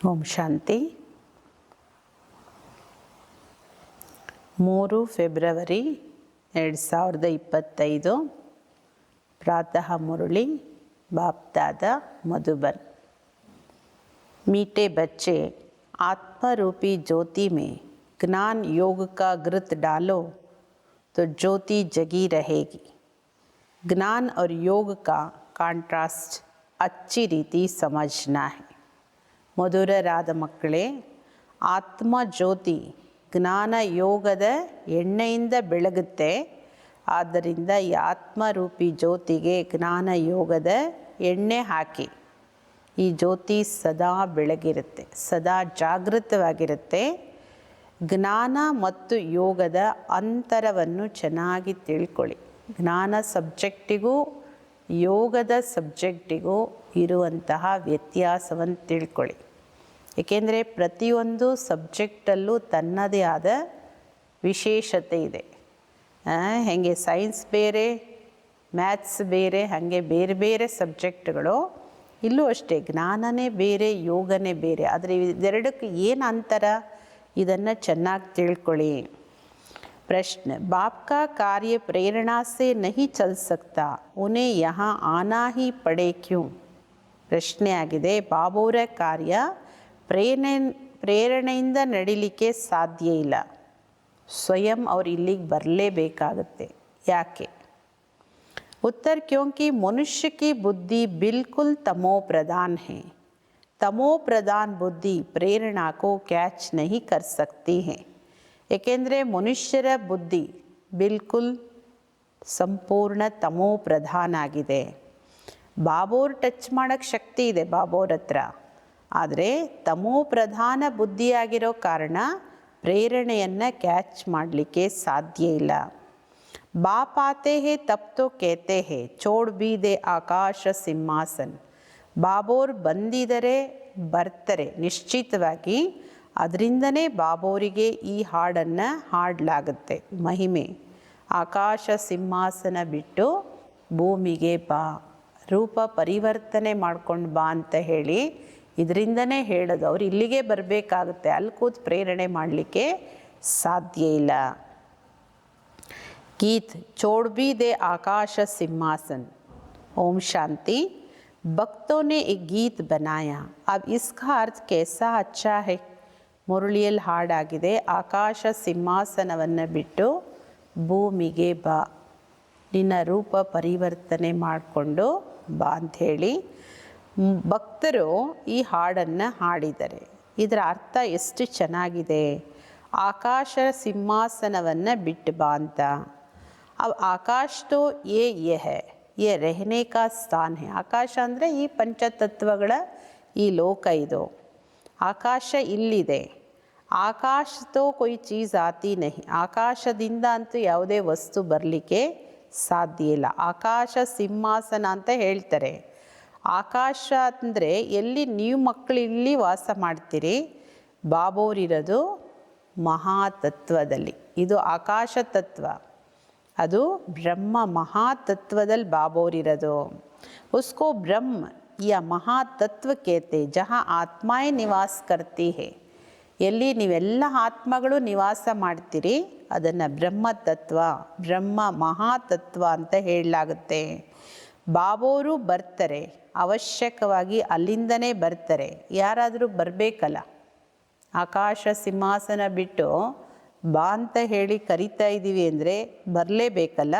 ಓಂ ಶಾಂತಿ. 3 February 2025 प्रातः मुरली बाप दादा मधुबन। मीठे बच्चे, आत्मा रूपी ज्योति में ज्ञान योग का घृत डालो तो ज्योति जगी रहेगी। ज्ञान और योग का ಕಾಂಟ್ರಾಸ್ಟ್ अच्छी ರೀತಿ समझना है। ಮಧುರರಾದ ಮಕ್ಕಳೇ, ಆತ್ಮ ಜ್ಯೋತಿ ಜ್ಞಾನ ಯೋಗದ ಎಣ್ಣೆಯಿಂದ ಬೆಳಗುತ್ತೆ. ಆದ್ದರಿಂದ ಈ ಆತ್ಮರೂಪಿ ಜ್ಯೋತಿಗೆ ಜ್ಞಾನ ಯೋಗದ ಎಣ್ಣೆ ಹಾಕಿ. ಈ ಜ್ಯೋತಿ ಸದಾ ಬೆಳಗಿರುತ್ತೆ, ಸದಾ ಜಾಗೃತವಾಗಿರುತ್ತೆ. ಜ್ಞಾನ ಮತ್ತು ಯೋಗದ ಅಂತರವನ್ನು ಚೆನ್ನಾಗಿ ತಿಳ್ಕೊಳ್ಳಿ. ಜ್ಞಾನ ಸಬ್ಜೆಕ್ಟಿಗೂ ಯೋಗದ ಸಬ್ಜೆಕ್ಟಿಗೂ ಇರುವಂತಹ ವ್ಯತ್ಯಾಸವನ್ನು ತಿಳ್ಕೊಳ್ಳಿ. ಏಕೆಂದರೆ ಪ್ರತಿಯೊಂದು ಸಬ್ಜೆಕ್ಟಲ್ಲೂ ತನ್ನದೇ ಆದ ವಿಶೇಷತೆ ಇದೆ. ಹೇಗೆ ಸೈನ್ಸ್ ಬೇರೆ, ಮ್ಯಾಥ್ಸ್ ಬೇರೆ, ಹಾಗೆ ಬೇರೆ ಬೇರೆ ಸಬ್ಜೆಕ್ಟ್ಗಳು ಇಲ್ಲೂ ಅಷ್ಟೇ. ಜ್ಞಾನನೇ ಬೇರೆ, ಯೋಗನೇ ಬೇರೆ. ಆದರೆ ಇದೆರಡಕ್ಕೆ ಏನು ಅಂತರ, ಇದನ್ನು ಚೆನ್ನಾಗಿ ತಿಳ್ಕೊಳ್ಳಿ. प्रश्न, बाप का कार्य प्रेरणा से नहीं चल सकता, उन्हें यहाँ आना ही पड़े क्यों? ಪ್ರಶ್ನೆ ಆಗಿದೆ, ಬಾಬೋರ ಕಾರ್ಯ ಪ್ರೇರಣೆಯಿಂದ ನಡಿಲಿಕ್ಕೆ ಸಾಧ್ಯ ಇಲ್ಲ, ಸ್ವಯಂ ಅವ್ರು ಇಲ್ಲಿಗೆ ಬರಲೇಬೇಕಾಗತ್ತೆ. ಯಾಕೆ? उत्तर, क्योंकि मनुष्य की बुद्धि बिल्कुल तमो प्रधान है। तमो प्रधान बुद्धि प्रेरणा को कैच नहीं कर सकती है. ಏಕೆಂದರೆ ಮನುಷ್ಯರ ಬುದ್ಧಿ ಬಿಲ್ಕುಲ್ ಸಂಪೂರ್ಣ ತಮೋ ಪ್ರಧಾನ ಆಗಿದೆ. ಬಾಬೋರ್ ಟಚ್ ಮಾಡೋಕ್ಕೆ ಶಕ್ತಿ ಇದೆ ಬಾಬೋರ್ ಹತ್ರ, ಆದರೆ ತಮೋ ಪ್ರಧಾನ ಬುದ್ಧಿಯಾಗಿರೋ ಕಾರಣ ಪ್ರೇರಣೆಯನ್ನು ಕ್ಯಾಚ್ ಮಾಡಲಿಕ್ಕೆ ಸಾಧ್ಯ ಇಲ್ಲ. ಬಾಪ್ ಆತೆ ಹೇ ತಬ್ ತೋ ಕೇತೆ ಹೇ ಚೋಡ್ ಬಿ ದೇ ಆಕಾಶ ಸಿಂಹಾಸನ್. ಬಾಬೋರ್ ಬಂದಿದರೆ ಬರ್ತಾರೆ ನಿಶ್ಚಿತವಾಗಿ. ಅದರಿಂದನೇ ಬಾಬೋರಿಗೆ ಈ ಹಾಡನ್ನು ಹಾಡಲಾಗುತ್ತೆ. ಮಹಿಮೆ, ಆಕಾಶ ಸಿಂಹಾಸನ ಬಿಟ್ಟು ಭೂಮಿಗೆ ಬಾ, ರೂಪ ಪರಿವರ್ತನೆ ಮಾಡ್ಕೊಂಡು ಬಾ ಅಂತ ಹೇಳಿ ಇದರಿಂದನೇ ಹೇಳೋದು. ಅವ್ರು ಇಲ್ಲಿಗೆ ಬರಬೇಕಾಗುತ್ತೆ, ಅಲ್ಲಿ ಕೂತು ಪ್ರೇರಣೆ ಮಾಡಲಿಕ್ಕೆ ಸಾಧ್ಯ ಇಲ್ಲ. ಗೀತ್ ಚೋಡ್ ಬಿ ದೇ ಆಕಾಶ ಸಿಂಹಾಸನ್. ಓಂ ಶಾಂತಿ. ಭಕ್ತों ने एक गीत बनाया, अब इसका अर्थ कैसा अच्छा है. ಮುರಳಿಯಲ್ಲಿ ಹಾಡಾಗಿದೆ, ಆಕಾಶ ಸಿಂಹಾಸನವನ್ನು ಬಿಟ್ಟು ಭೂಮಿಗೆ ಬಾ, ನಿನ್ನ ರೂಪ ಪರಿವರ್ತನೆ ಮಾಡಿಕೊಂಡು ಬಾ ಅಂಥೇಳಿ ಭಕ್ತರು ಈ ಹಾಡನ್ನು ಹಾಡಿದ್ದಾರೆ. ಇದರ ಅರ್ಥ ಎಷ್ಟು ಚೆನ್ನಾಗಿದೆ. ಆಕಾಶ ಸಿಂಹಾಸನವನ್ನು ಬಿಟ್ಟು ಬಾ ಅಂತ. ಅವು ಆಕಾಶ ತೋ ಯೇ ಹೈ, ಯೇ ರಹನೆ ಕಾ ಸ್ಥಾನ್ ಹೈ. ಆಕಾಶ ಅಂದರೆ ಈ ಪಂಚತತ್ವಗಳ ಈ ಲೋಕ. ಇದು ಆಕಾಶ ಇಲ್ಲಿದೆ. ಆಕಾಶ ತೋ ಕೊಯ್ ಚೀಸ್ ಆತಿ ನಹಿ. ಆಕಾಶದಿಂದ ಅಂತೂ ಯಾವುದೇ ವಸ್ತು ಬರಲಿಕ್ಕೆ ಸಾಧ್ಯ ಇಲ್ಲ. ಆಕಾಶ ಸಿಂಹಾಸನ ಅಂತ ಹೇಳ್ತಾರೆ. ಆಕಾಶ ಅಂದರೆ ಎಲ್ಲಿ ನೀವು ಮಕ್ಕಳು ಇಲ್ಲಿ ವಾಸ ಮಾಡ್ತೀರಿ, ಬಾಬೋರಿರೋದು ಮಹಾತತ್ವದಲ್ಲಿ. ಇದು ಆಕಾಶ ತತ್ವ, ಅದು ಬ್ರಹ್ಮ ಮಹಾತತ್ವದಲ್ಲಿ ಬಾಬೋರಿರೋದು. ಉಸ್ಕೋ ಬ್ರಹ್ಮ या महातत्व कहते, जहाँ आत्माएं निवास करती है. ಎಲ್ಲಿ ನೀವೆಲ್ಲ ಆತ್ಮಗಳು ನಿವಾಸ ಮಾಡ್ತೀರಿ ಅದನ್ನು ಬ್ರಹ್ಮತತ್ವ, ಬ್ರಹ್ಮ ಮಹಾತತ್ವ ಅಂತ ಹೇಳಲಾಗುತ್ತೆ. ಬಾಬೋರು ಬರ್ತಾರೆ, ಅವಶ್ಯಕವಾಗಿ ಅಲ್ಲಿಂದನೇ ಬರ್ತಾರೆ. ಯಾರಾದರೂ ಬರಬೇಕಲ್ಲ. ಆಕಾಶ ಸಿಂಹಾಸನ ಬಿಟ್ಟು ಬಾ ಅಂತ ಹೇಳಿ ಕರಿತಾ ಇದ್ದೀವಿ ಅಂದರೆ ಬರಲೇಬೇಕಲ್ಲ.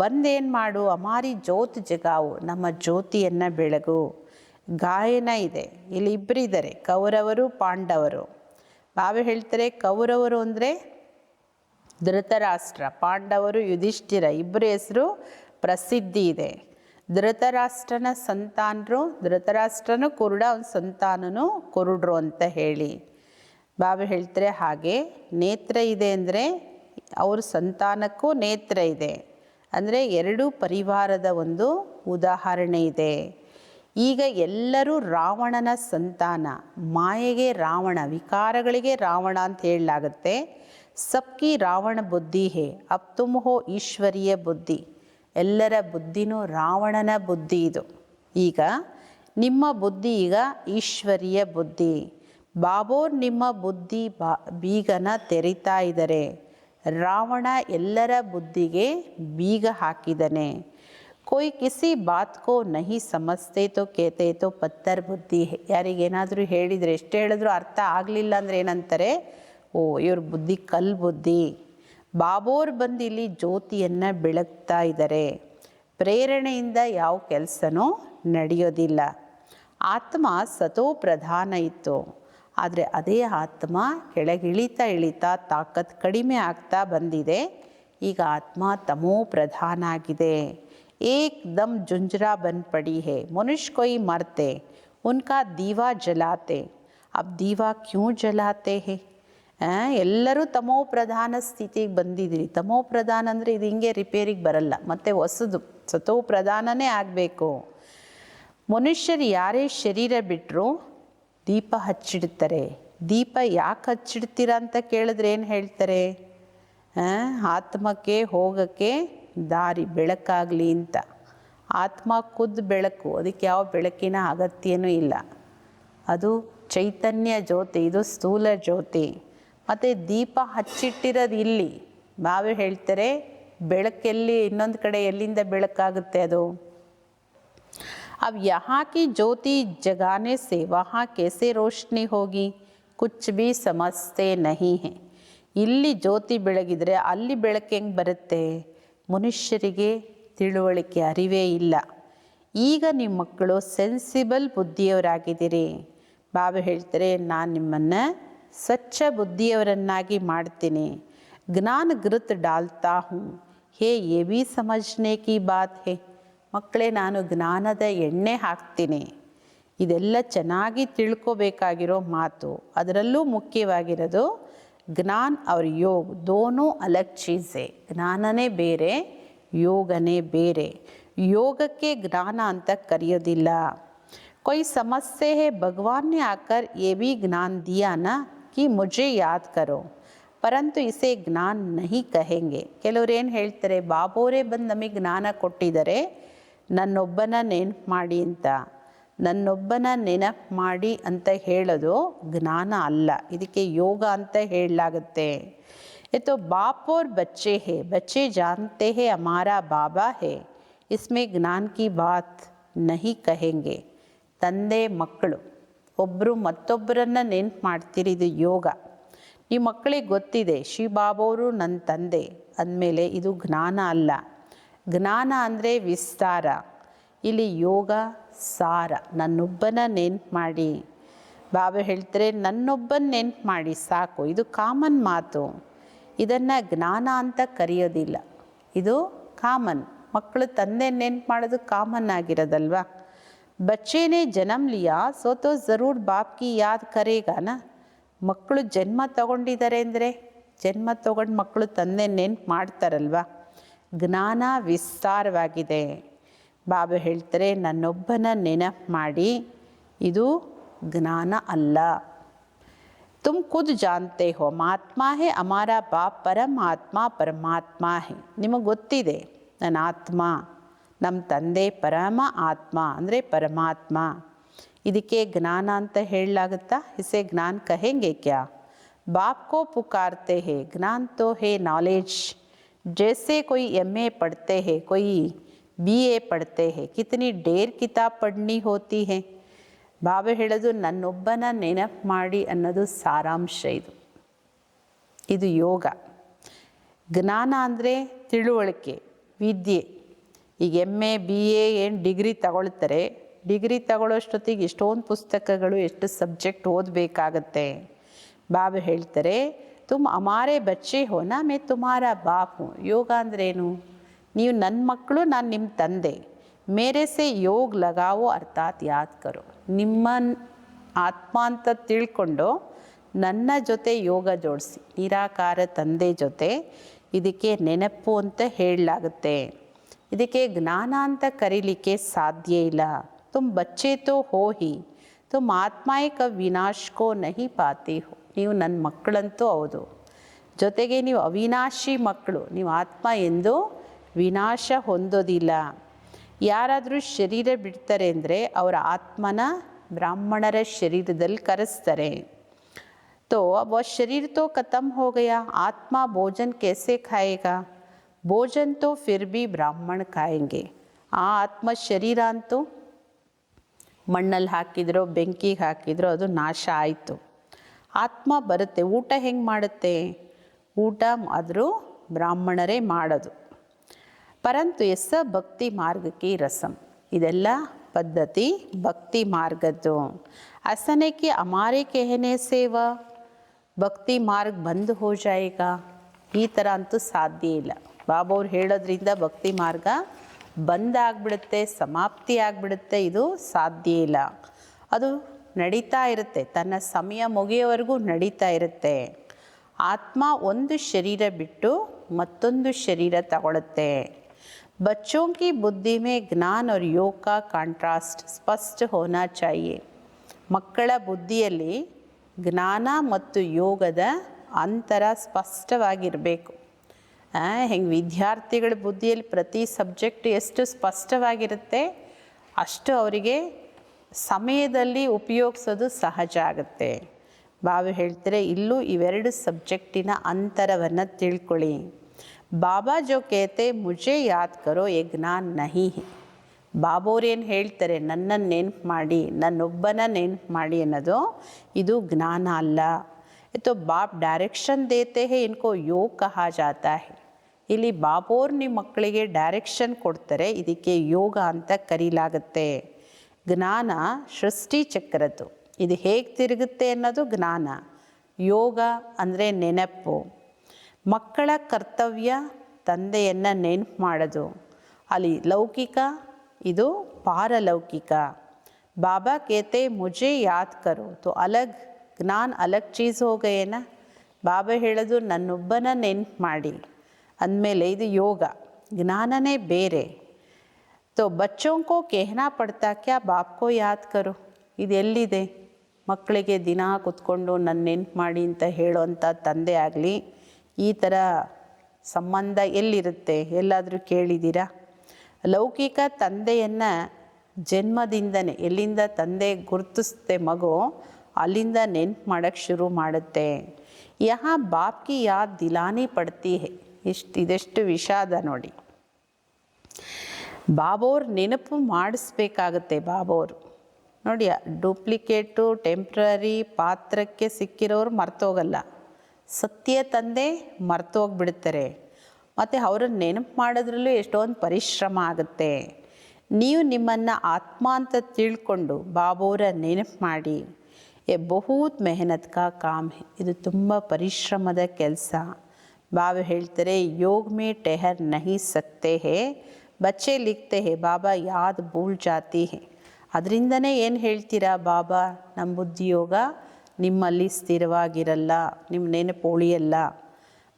ಬಂದೇನು ಮಾಡು, ಅಮಾರಿ ಜ್ಯೋತಿ ಜಗಾವು, ನಮ್ಮ ಜ್ಯೋತಿಯನ್ನು ಬೆಳಗು. ಗಾಯನ ಇದೆ, ಇಲ್ಲಿ ಇಬ್ಬರಿದ್ದಾರೆ, ಕೌರವರು ಪಾಂಡವರು. ಬಾಬಾ ಹೇಳ್ತಾರೆ ಕೌರವರು ಅಂದರೆ ಧೃತರಾಷ್ಟ್ರ, ಪಾಂಡವರು ಯುಧಿಷ್ಠಿರ. ಇಬ್ಬರ ಹೆಸರು ಪ್ರಸಿದ್ಧಿ ಇದೆ. ಧೃತರಾಷ್ಟ್ರನ ಸಂತಾನರು, ಧೃತರಾಷ್ಟ್ರನು ಕುರುಡ, ಅವನ ಸಂತಾನನು ಕುರುಡ್ರು ಅಂತ ಹೇಳಿ ಬಾಬಾ ಹೇಳ್ತಾರೆ. ಹಾಗೆ ನೇತ್ರ ಇದೆ ಅಂದರೆ ಅವ್ರ ಸಂತಾನಕ್ಕೂ ನೇತ್ರ ಇದೆ. ಅಂದರೆ ಎರಡೂ ಪರಿವಾರದ ಒಂದು ಉದಾಹರಣೆ ಇದೆ. ಈಗ ಎಲ್ಲರೂ ರಾವಣನ ಸಂತಾನ. ಮಾಯೆಗೆ ರಾವಣ, ವಿಕಾರಗಳಿಗೆ ರಾವಣ ಅಂತ ಹೇಳಲಾಗುತ್ತೆ. ಸಬ್ಕಿ ರಾವಣ ಬುದ್ಧಿ ಹೇ, ಅಬ್ ತುಮ್ ಹೋ ಈಶ್ವರೀಯ ಬುದ್ಧಿ. ಎಲ್ಲರ ಬುದ್ಧಿನೂ ರಾವಣನ ಬುದ್ಧಿ ಇದು. ಈಗ ನಿಮ್ಮ ಬುದ್ಧಿ ಈಗ ಈಶ್ವರೀಯ ಬುದ್ಧಿ. ಬಾಬೋರ್ ನಿಮ್ಮ ಬುದ್ಧಿ ಬೀಗನ ತೆರಿತಾ ಇದ್ದಾರೆ. ರಾವಣ ಎಲ್ಲರ ಬುದ್ಧಿಗೆ ಬೀಗ ಹಾಕಿದ್ದಾನೆ. कोई किसी बात को नहीं समझते तो कहते तो ಪತ್ತರ್ ಬುದ್ಧಿ. ಯಾರಿಗೇನಾದರೂ ಹೇಳಿದರೆ ಎಷ್ಟು ಹೇಳಿದ್ರು ಅರ್ಥ ಆಗಲಿಲ್ಲ ಅಂದರೆ ಏನಂತಾರೆ, ಓ ಇವ್ರ ಬುದ್ಧಿ ಕಲ್ ಬುದ್ಧಿ. ಬಾಬೋರ್ ಬಂದು ಇಲ್ಲಿ ಜ್ಯೋತಿಯನ್ನು ಬೆಳಗ್ತಾ ಇದ್ದಾರೆ. ಪ್ರೇರಣೆಯಿಂದ ಯಾವ ಕೆಲಸನೂ ನಡೆಯೋದಿಲ್ಲ. ಆತ್ಮ ಸತೋ ಪ್ರಧಾನ ಇತ್ತು, ಆದರೆ ಅದೇ ಆತ್ಮ ಕೆಳಗಿಳಿತಾ ಇಳಿತಾ ತಾಕತ್ ಕಡಿಮೆ ಆಗ್ತಾ ಬಂದಿದೆ. ಈಗ ಆತ್ಮ ತಮೋ ಪ್ರಧಾನ ಆಗಿದೆ. एकदम झुंझरा बन पड़ी है. मनुष्य कोई मरते उनका दीवा जलाते. अब दीवा क्यों जलाते हैं? ಎಲ್ಲರೂ ತಮೋ ಪ್ರಧಾನ ಸ್ಥಿತಿಗೆ ಬಂದಿದ್ದೀರಿ. ತಮೋ ಪ್ರಧಾನ ಅಂದರೆ ಇದು ಹಿಂಗೆ ರಿಪೇರಿಗೆ ಬರಲ್ಲ, ಮತ್ತು ಹೊಸದು ಸತೋ ಪ್ರಧಾನನೇ ಆಗಬೇಕು. ಮನುಷ್ಯರು ಯಾರೇ ಶರೀರ ಬಿಟ್ಟರು ದೀಪ ಹಚ್ಚಿಡ್ತಾರೆ. ದೀಪ ಯಾಕೆ ಹಚ್ಚಿಡ್ತೀರ ಅಂತ ಕೇಳಿದ್ರೆ ಏನು ಹೇಳ್ತಾರೆ, ಆತ್ಮಕ್ಕೆ ಹೋಗೋಕ್ಕೆ ದಾರಿ ಬೆಳಕಾಗಲಿ ಅಂತ. ಆತ್ಮ ಖುದ್ದು ಬೆಳಕು, ಅದಕ್ಕೆ ಯಾವ ಬೆಳಕಿನ ಅಗತ್ಯನೂ ಇಲ್ಲ. ಅದು ಚೈತನ್ಯ ಜ್ಯೋತಿ, ಇದು ಸ್ಥೂಲ ಜ್ಯೋತಿ. ಮತ್ತು ದೀಪ ಹಚ್ಚಿಟ್ಟಿರೋದು ಇಲ್ಲಿ. ನಾವೇ ಹೇಳ್ತಾರೆ ಬೆಳಕೆಲ್ಲಿ, ಇನ್ನೊಂದು ಕಡೆ ಎಲ್ಲಿಂದ ಬೆಳಕಾಗುತ್ತೆ ಅದು. अब यहाँ की ज्योति जगाने से वहाँ कैसे रोशनी होगी, कुछ भी समझते नहीं हैं. ಇಲ್ಲಿ ಜ್ಯೋತಿ ಬೆಳಗಿದ್ರೆ ಅಲ್ಲಿ ಬೆಳಕು ಹೆಂಗೆ ಬರುತ್ತೆ? ಮನುಷ್ಯರಿಗೆ ತಿಳುವಳಿಕೆ ಅರಿವೇ ಇಲ್ಲ. ಈಗ ನಿಮ್ಮ ಮಕ್ಕಳು ಸೆನ್ಸಿಬಲ್ ಬುದ್ಧಿಯವರಾಗಿದ್ದೀರಿ. ಬಾಬಾ ಹೇಳ್ತಾರೆ, ನಾನು ನಿಮ್ಮನ್ನು ಸ್ವಚ್ಛ ಬುದ್ಧಿಯವರನ್ನಾಗಿ ಮಾಡ್ತೀನಿ. ಜ್ಞಾನ ಗೃತ್ ಡಾಲ್ತಾ ಹೂँ ಹೇ ಯೇ ಭೀ ಸಮಜ್ನೆ ಕಿ ಬಾತ್ ಹೇ. ಮಕ್ಕಳೇ, ನಾನು ಜ್ಞಾನದ ಎಣ್ಣೆ ಹಾಕ್ತೀನಿ. ಇದೆಲ್ಲ ಚೆನ್ನಾಗಿ ತಿಳ್ಕೊಬೇಕಾಗಿರೋ ಮಾತು. ಅದರಲ್ಲೂ ಮುಖ್ಯವಾಗಿರೋದು ಜ್ಞಾನ और योग दोनों अलग चीज़ है. ಜ್ಞಾನನೇ ಬೇರೆ, ಯೋಗನೇ ಬೇರೆ. ಯೋಗಕ್ಕೆ ಜ್ಞಾನ ಅಂತ ಕರೆಯೋದಿಲ್ಲ. कोई समझते है भगवान ने आकर ये भी ज्ञान दिया ना कि मुझे याद करो, ಪರಂತು ಇಸೆ ಜ್ಞಾನ ನಹಿ ಕಹೆಂಗೆ. ಕೆಲವ್ರು ಏನು ಹೇಳ್ತಾರೆ, ಬಾಬೋರೇ ಬಂದು ನಮಗೆ ಜ್ಞಾನ ಕೊಟ್ಟಿದ್ದಾರೆ, ನನ್ನೊಬ್ಬನ ನೆನಪು ಮಾಡಿ ಅಂತ. ನನ್ನೊಬ್ಬನ ನೆನಪು ಮಾಡಿ ಅಂತ ಹೇಳೋದು ಜ್ಞಾನ ಅಲ್ಲ, ಇದಕ್ಕೆ ಯೋಗ ಅಂತ ಹೇಳಲಾಗುತ್ತೆ. तो बाप और बच्चे हैं, बच्चे जानते हैं हमारा बाबा है, इसमें ज्ञान की बात नहीं कहेंगे. ತಂದೆ ಮಕ್ಕಳು ಒಬ್ಬರು ಮತ್ತೊಬ್ಬರನ್ನು ನೆನಪು ಮಾಡ್ತೀರಿ, ಇದು ಯೋಗ. ಈ ಮಕ್ಕಳಿಗೆ ಗೊತ್ತಿದೆ ಶಿವಬಾಬವರು ನನ್ನ ತಂದೆ ಅಂದಮೇಲೆ ಇದು ಜ್ಞಾನ ಅಲ್ಲ. ಜ್ಞಾನ ಅಂದರೆ ವಿಸ್ತಾರ, ಇಲ್ಲಿ ಯೋಗ ಸಾರ. ನನ್ನೊಬ್ಬನ ನೆನಪು ಮಾಡಿ. ಬಾಬಾ ಹೇಳ್ತಾರೆ, ನನ್ನೊಬ್ಬನ ನೆನಪು ಮಾಡಿ ಸಾಕು. ಇದು ಕಾಮನ್ ಮಾತು, ಇದನ್ನು ಜ್ಞಾನ ಅಂತ ಕರೆಯೋದಿಲ್ಲ. ಇದು ಕಾಮನ್. ಮಕ್ಕಳು ತಂದೆ ನೆನಪು ಮಾಡೋದು ಕಾಮನ್ ಆಗಿರೋದಲ್ವಾ. ಬಚ್ಚೇನೆ ಜನ್ಮ ಲಿಯಾ ಸೋ ತೋ ಜರೂರ್ ಬಾಪ್ ಕಿ ಯಾದ್ ಕರೇಗಾನ. ಮಕ್ಕಳು ಜನ್ಮ ತಗೊಂಡಿದ್ದಾರೆ ಅಂದರೆ ಜನ್ಮ ತಗೊಂಡು ಮಕ್ಕಳು ತಂದೆ ನೆನಪು ಮಾಡ್ತಾರಲ್ವ. ಜ್ಞಾನ ವಿಸ್ತಾರವಾಗಿದೆ. ಬಾಬಾ ಹೇಳ್ತಾರೆ, ನನ್ನೊಬ್ಬನ ನೆನಪು ಮಾಡಿ, ಇದು ಜ್ಞಾನ ಅಲ್ಲ. ತುಮ್ ಖುದ್ ಜಾನ್ತೆ ಹೋ ಆತ್ಮ ಹೇ ಹಮಾರ ಬಾಪ್ ಪರಮಾತ್ಮ ಪರಮಾತ್ಮ ಹೇ. ನಿಮಗೆ ಗೊತ್ತಿದೆ ನನ್ನ ಆತ್ಮ, ನಮ್ಮ ತಂದೆ ಪರಮ ಆತ್ಮ ಅಂದರೆ ಪರಮಾತ್ಮ. ಇದಕ್ಕೆ ಜ್ಞಾನ ಅಂತ ಹೇಳಲಾಗುತ್ತಾ? ಇಸೆ ಜ್ಞಾನ ಕಹೆಂಗೆ ಕ್ಯಾ? बाप को पुकारते हैं, ज्ञान तो है नॉलेज. जैसे कोई MA पढ़ते हैं, कोई BA पढ़ते हैं, कितनी ढेर किताब पढ़नी होती है. ಬಾಬಾ ಹೇಳೋದು ನನ್ನೊಬ್ಬನ ನೆನಪು ಮಾಡಿ ಅನ್ನೋದು ಸಾರಾಂಶ. ಇದು ಯೋಗ. ಜ್ಞಾನ ಅಂದರೆ ತಿಳುವಳಿಕೆ, ವಿದ್ಯೆ. ಈಗ MA BA ಏನು ಡಿಗ್ರಿ ತಗೊಳ್ತಾರೆ, ಡಿಗ್ರಿ ತಗೊಳ್ಳೋಷ್ಟೊತ್ತಿಗೆ ಎಷ್ಟೊಂದು ಪುಸ್ತಕಗಳು, ಎಷ್ಟು ಸಬ್ಜೆಕ್ಟ್ ಓದಬೇಕಾಗತ್ತೆ. ಬಾಬಾ ಹೇಳ್ತಾರೆ, ತುಮ್ ಹಮಾರೆ ಬಚ್ಚೆ ಹೋ ನಾ ಮೇ ತುಮಾರ ಬಾಪ್ ಹೂँ. ಯೋಗ ಅಂದ್ರೇನು? ನೀವು ನನ್ನ ಮಕ್ಕಳು, ನಾನು ನಿಮ್ಮ ತಂದೆ. ಮೇರೆ ಸೆ ಯೋಗ ಲಗಾವೋ ಅರ್ಥಾತ್ ಯಾದ್ ಕರೋ. ನಿಮ್ಮ ಆತ್ಮ ಅಂತ ತಿಳ್ಕೊಂಡು ನನ್ನ ಜೊತೆ ಯೋಗ ಜೋಡಿಸಿ, ನಿರಾಕಾರ ತಂದೆ ಜೊತೆ. ಇದಕ್ಕೆ ನೆನಪು ಅಂತ ಹೇಳಲಾಗುತ್ತೆ. ಇದಕ್ಕೆ ಜ್ಞಾನ ಅಂತ ಕರೀಲಿಕ್ಕೆ ಸಾಧ್ಯ ಇಲ್ಲ. ತುಮ್ ಬಚ್ಚೆ ತೋ ಹೋ ಹಿ, ತುಮ್ ಆತ್ಮಾಯಿಕ ವಿನಾಶಕೋ ನಹಿ ಪಾತೆ ಹೋ. ನೀವು ನನ್ನ ಮಕ್ಕಳಂತೂ ಹೌದು, ಜೊತೆಗೆ ನೀವು ಅವಿನಾಶಿ ಮಕ್ಕಳು. ನೀವು ಆತ್ಮ ಎಂದು ವಿನಾಶ ಹೊಂದೋದಿಲ್ಲ. ಯಾರಾದರೂ ಶರೀರ ಬಿಡ್ತಾರೆ ಅಂದರೆ ಅವರ ಆತ್ಮನ ಬ್ರಾಹ್ಮಣರ ಶರೀರದಲ್ಲಿ ಕರೆಸ್ತಾರೆ. तो वह शरीर तो ख़त्म हो गया, आत्मा भोजन कैसे खाएगा? भोजन तो फिर भी ब्राह्मण खाएंगे. ಆ ಆತ್ಮ ಶರೀರ ಅಂತೂ ಮಣ್ಣಲ್ಲಿ ಹಾಕಿದ್ರೋ ಬೆಂಕಿಗೆ ಹಾಕಿದ್ರೋ ಅದು ನಾಶ ಆಯಿತು. ಆತ್ಮ ಬರುತ್ತೆ, ಊಟ ಹೆಂಗೆ ಮಾಡುತ್ತೆ? ಊಟ ಆದರೂ ಬ್ರಾಹ್ಮಣರೇ ಮಾಡೋದು. ಪರಂತು ಎಸ್ಸ ಭಕ್ತಿ ಮಾರ್ಗಕ್ಕೆ ರಸಂ, ಇದೆಲ್ಲ ಪದ್ಧತಿ ಭಕ್ತಿ ಮಾರ್ಗದ್ದು. ಅಸನಕ್ಕೆ ಅಮಾರೆ ಕೆಹನೆ ಸೇವಾ ಭಕ್ತಿ ಮಾರ್ಗ ಬಂದ್ ಹೋ ಜಾಯೇಗಾ, ಈ ಥರ ಅಂತೂ ಸಾಧ್ಯ ಇಲ್ಲ. ಬಾಬವ್ರು ಹೇಳೋದ್ರಿಂದ ಭಕ್ತಿ ಮಾರ್ಗ ಬಂದಾಗ್ಬಿಡುತ್ತೆ, ಸಮಾಪ್ತಿ ಆಗಿಬಿಡುತ್ತೆ, ಇದು ಸಾಧ್ಯ ಇಲ್ಲ. ಅದು ನಡೀತಾ ಇರುತ್ತೆ, ತನ್ನ ಸಮಯ ಮುಗಿಯೋವರೆಗೂ ನಡೀತಾ ಇರುತ್ತೆ. ಆತ್ಮ ಒಂದು ಶರೀರ ಬಿಟ್ಟು ಮತ್ತೊಂದು ಶರೀರ ತಗೊಳುತ್ತೆ. बच्चों की बुद्धि में ज्ञान और योग का ಕಾಂಟ್ರಾಸ್ಟ್ ಸ್ಪಷ್ಟ ಹೋನಾ ಚಾಹಿಯೆ. ಮಕ್ಕಳ ಬುದ್ಧಿಯಲ್ಲಿ ಜ್ಞಾನ ಮತ್ತು ಯೋಗದ ಅಂತರ ಸ್ಪಷ್ಟವಾಗಿರಬೇಕು. ಹೆಂಗೆ ವಿದ್ಯಾರ್ಥಿಗಳ ಬುದ್ಧಿಯಲ್ಲಿ ಪ್ರತಿ ಸಬ್ಜೆಕ್ಟ್ ಎಷ್ಟು ಸ್ಪಷ್ಟವಾಗಿರುತ್ತೆ ಅಷ್ಟು ಅವರಿಗೆ ಸಮಯದಲ್ಲಿ ಉಪಯೋಗಿಸೋದು ಸಹಜ ಆಗುತ್ತೆ. ಬಾಬಾ ಹೇಳ್ತಾರೆ ಇಲ್ಲೂ ಇವೆರಡು ಸಬ್ಜೆಕ್ಟಿನ ಅಂತರವನ್ನು ತಿಳ್ಕೊಳ್ಳಿ. ಬಾಬಾ ಜೋ ಕೇತೆ ಮುಜೆ ಯಾದ್ ಕರೋ ಎ ಜ್ಞಾನ ನಹಿ ಹೈ. ಬಾಬೋರೇನು ಹೇಳ್ತಾರೆ, ನನ್ನನ್ನು ನೆನಪು ಮಾಡಿ, ನನ್ನೊಬ್ಬನ ನೆನಪು ಮಾಡಿ ಅನ್ನೋದು ಇದು ಜ್ಞಾನ ಅಲ್ಲ. तो बाप डायरेक्शन देते हैं, इनको योग कहा जाता है. ಇಲ್ಲಿ ಬಾಬೋರು ನಿಮ್ಮ ಮಕ್ಕಳಿಗೆ ಡೈರೆಕ್ಷನ್ ಕೊಡ್ತಾರೆ, ಇದಕ್ಕೆ ಯೋಗ ಅಂತ ಕರೀಲಾಗುತ್ತೆ. ಜ್ಞಾನ ಸೃಷ್ಟಿ ಚಕ್ರದ್ದು, ಇದು ಹೇಗೆ ತಿರುಗುತ್ತೆ ಅನ್ನೋದು ಜ್ಞಾನ. ಯೋಗ ಅಂದರೆ ನೆನಪು. ಮಕ್ಕಳ ಕರ್ತವ್ಯ ತಂದೆಯನ್ನು ನೆನಪು ಮಾಡೋದು. ಅಲ್ಲಿ ಲೌಕಿಕ, ಇದು ಪಾರಲೌಕಿಕ. ಬಾಬಾ ಕೇತೆ ಮುಜೆ ಯಾದ್ ಕರೋ ತೋ ಅಲಗ್ ಜ್ಞಾನ ಅಲಗ್ ಚೀಸ್ ಹೋ ಗಯೇನಾ. ಬಾಬಾ ಹೇಳೋದು ನನ್ನೊಬ್ಬನ ನೆನಪು ಮಾಡಿ ಅಂದಮೇಲೆ ಇದು ಯೋಗ, ಜ್ಞಾನನೇ ಬೇರೆ. ತೋ ಬಚ್ಚೋಂ ಕೋ ಕೇಹನಾ ಪಡ್ತಾ ಕ್ಯಾ ಬಾಪ್ ಕೋ ಯಾದ್ ಕರೋ, ಇದು ಎಲ್ಲಿದೆ? ಮಕ್ಕಳಿಗೆ ದಿನ ಕೂತ್ಕೊಂಡು ನನ್ನ ನೆನಪು ಮಾಡಿ ಅಂತ ಹೇಳೋವಂಥ ತಂದೆ ಆಗಲಿ ಈ ಥರ ಸಂಬಂಧ ಎಲ್ಲಿರುತ್ತೆ? ಎಲ್ಲಾದರೂ ಕೇಳಿದ್ದೀರಾ? ಲೌಕಿಕ ತಂದೆಯನ್ನು ಜನ್ಮದಿಂದನೇ ಎಲ್ಲಿಂದ ತಂದೆ ಗುರುತಿಸುತ್ತೆ ಮಗು, ಅಲ್ಲಿಂದ ನೆನಪು ಮಾಡೋಕ್ಕೆ ಶುರು ಮಾಡುತ್ತೆ. ಯಹಾ ಬಾಪ್ ಕಿ ಯಾದ್ ದಿಲಾನಿ ಪಡ್ತಿ ಹೈ. ಇದೆಷ್ಟು ವಿಷಾದ ನೋಡಿ. ಬಾಬೋರು ನೆನಪು ಮಾಡಿಸ್ಬೇಕಾಗತ್ತೆ. ಬಾಬೋರು ನೋಡಿ, ಡೂಪ್ಲಿಕೇಟು ಟೆಂಪ್ರರಿ ಪಾತ್ರಕ್ಕೆ ಸಿಕ್ಕಿರೋರು ಮರ್ತೋಗಲ್ಲ. ಸತ್ಯ ತಂದೆ ಮರ್ತೋಗ್ಬಿಡ್ತಾರೆ. ಮತ್ತು ಅವರನ್ನು ನೆನಪು ಮಾಡೋದ್ರಲ್ಲೂ ಎಷ್ಟೊಂದು ಪರಿಶ್ರಮ ಆಗುತ್ತೆ. ನೀವು ನಿಮ್ಮನ್ನು ಆತ್ಮ ಅಂತ ತಿಳ್ಕೊಂಡು ಬಾಬೋರ ನೆನಪು ಮಾಡಿ. ಬಹುತ್ ಮೆಹನತ್ ಕಾ ಕಾಮ್ ಹೈ, ಇದು ತುಂಬ ಪರಿಶ್ರಮದ ಕೆಲಸ. ಬಾಬಾ ಹೇಳ್ತಾರೆ ಯೋಗ ಮೇ ಟೆಹರ್ ನಹಿ ಸಕ್ತೆ ಹೇ, ಬಚ್ಚೆ ಲಿಖ್ತೆ ಹೇ ಬಾಬಾ ಯಾದ್ ಭೂಲ್ ಜಾತಿ ಹೇ. ಅದರಿಂದನೇ ಏನು ಹೇಳ್ತೀರಾ ಬಾಬಾ, ನಮ್ಮ ಬುದ್ಧಿಯೋಗ ನಿಮ್ಮಲ್ಲಿ ಸ್ಥಿರವಾಗಿರಲ್ಲ, ನಿಮ್ಮ ನೆನಪು ಉಳಿಯಲ್ಲ.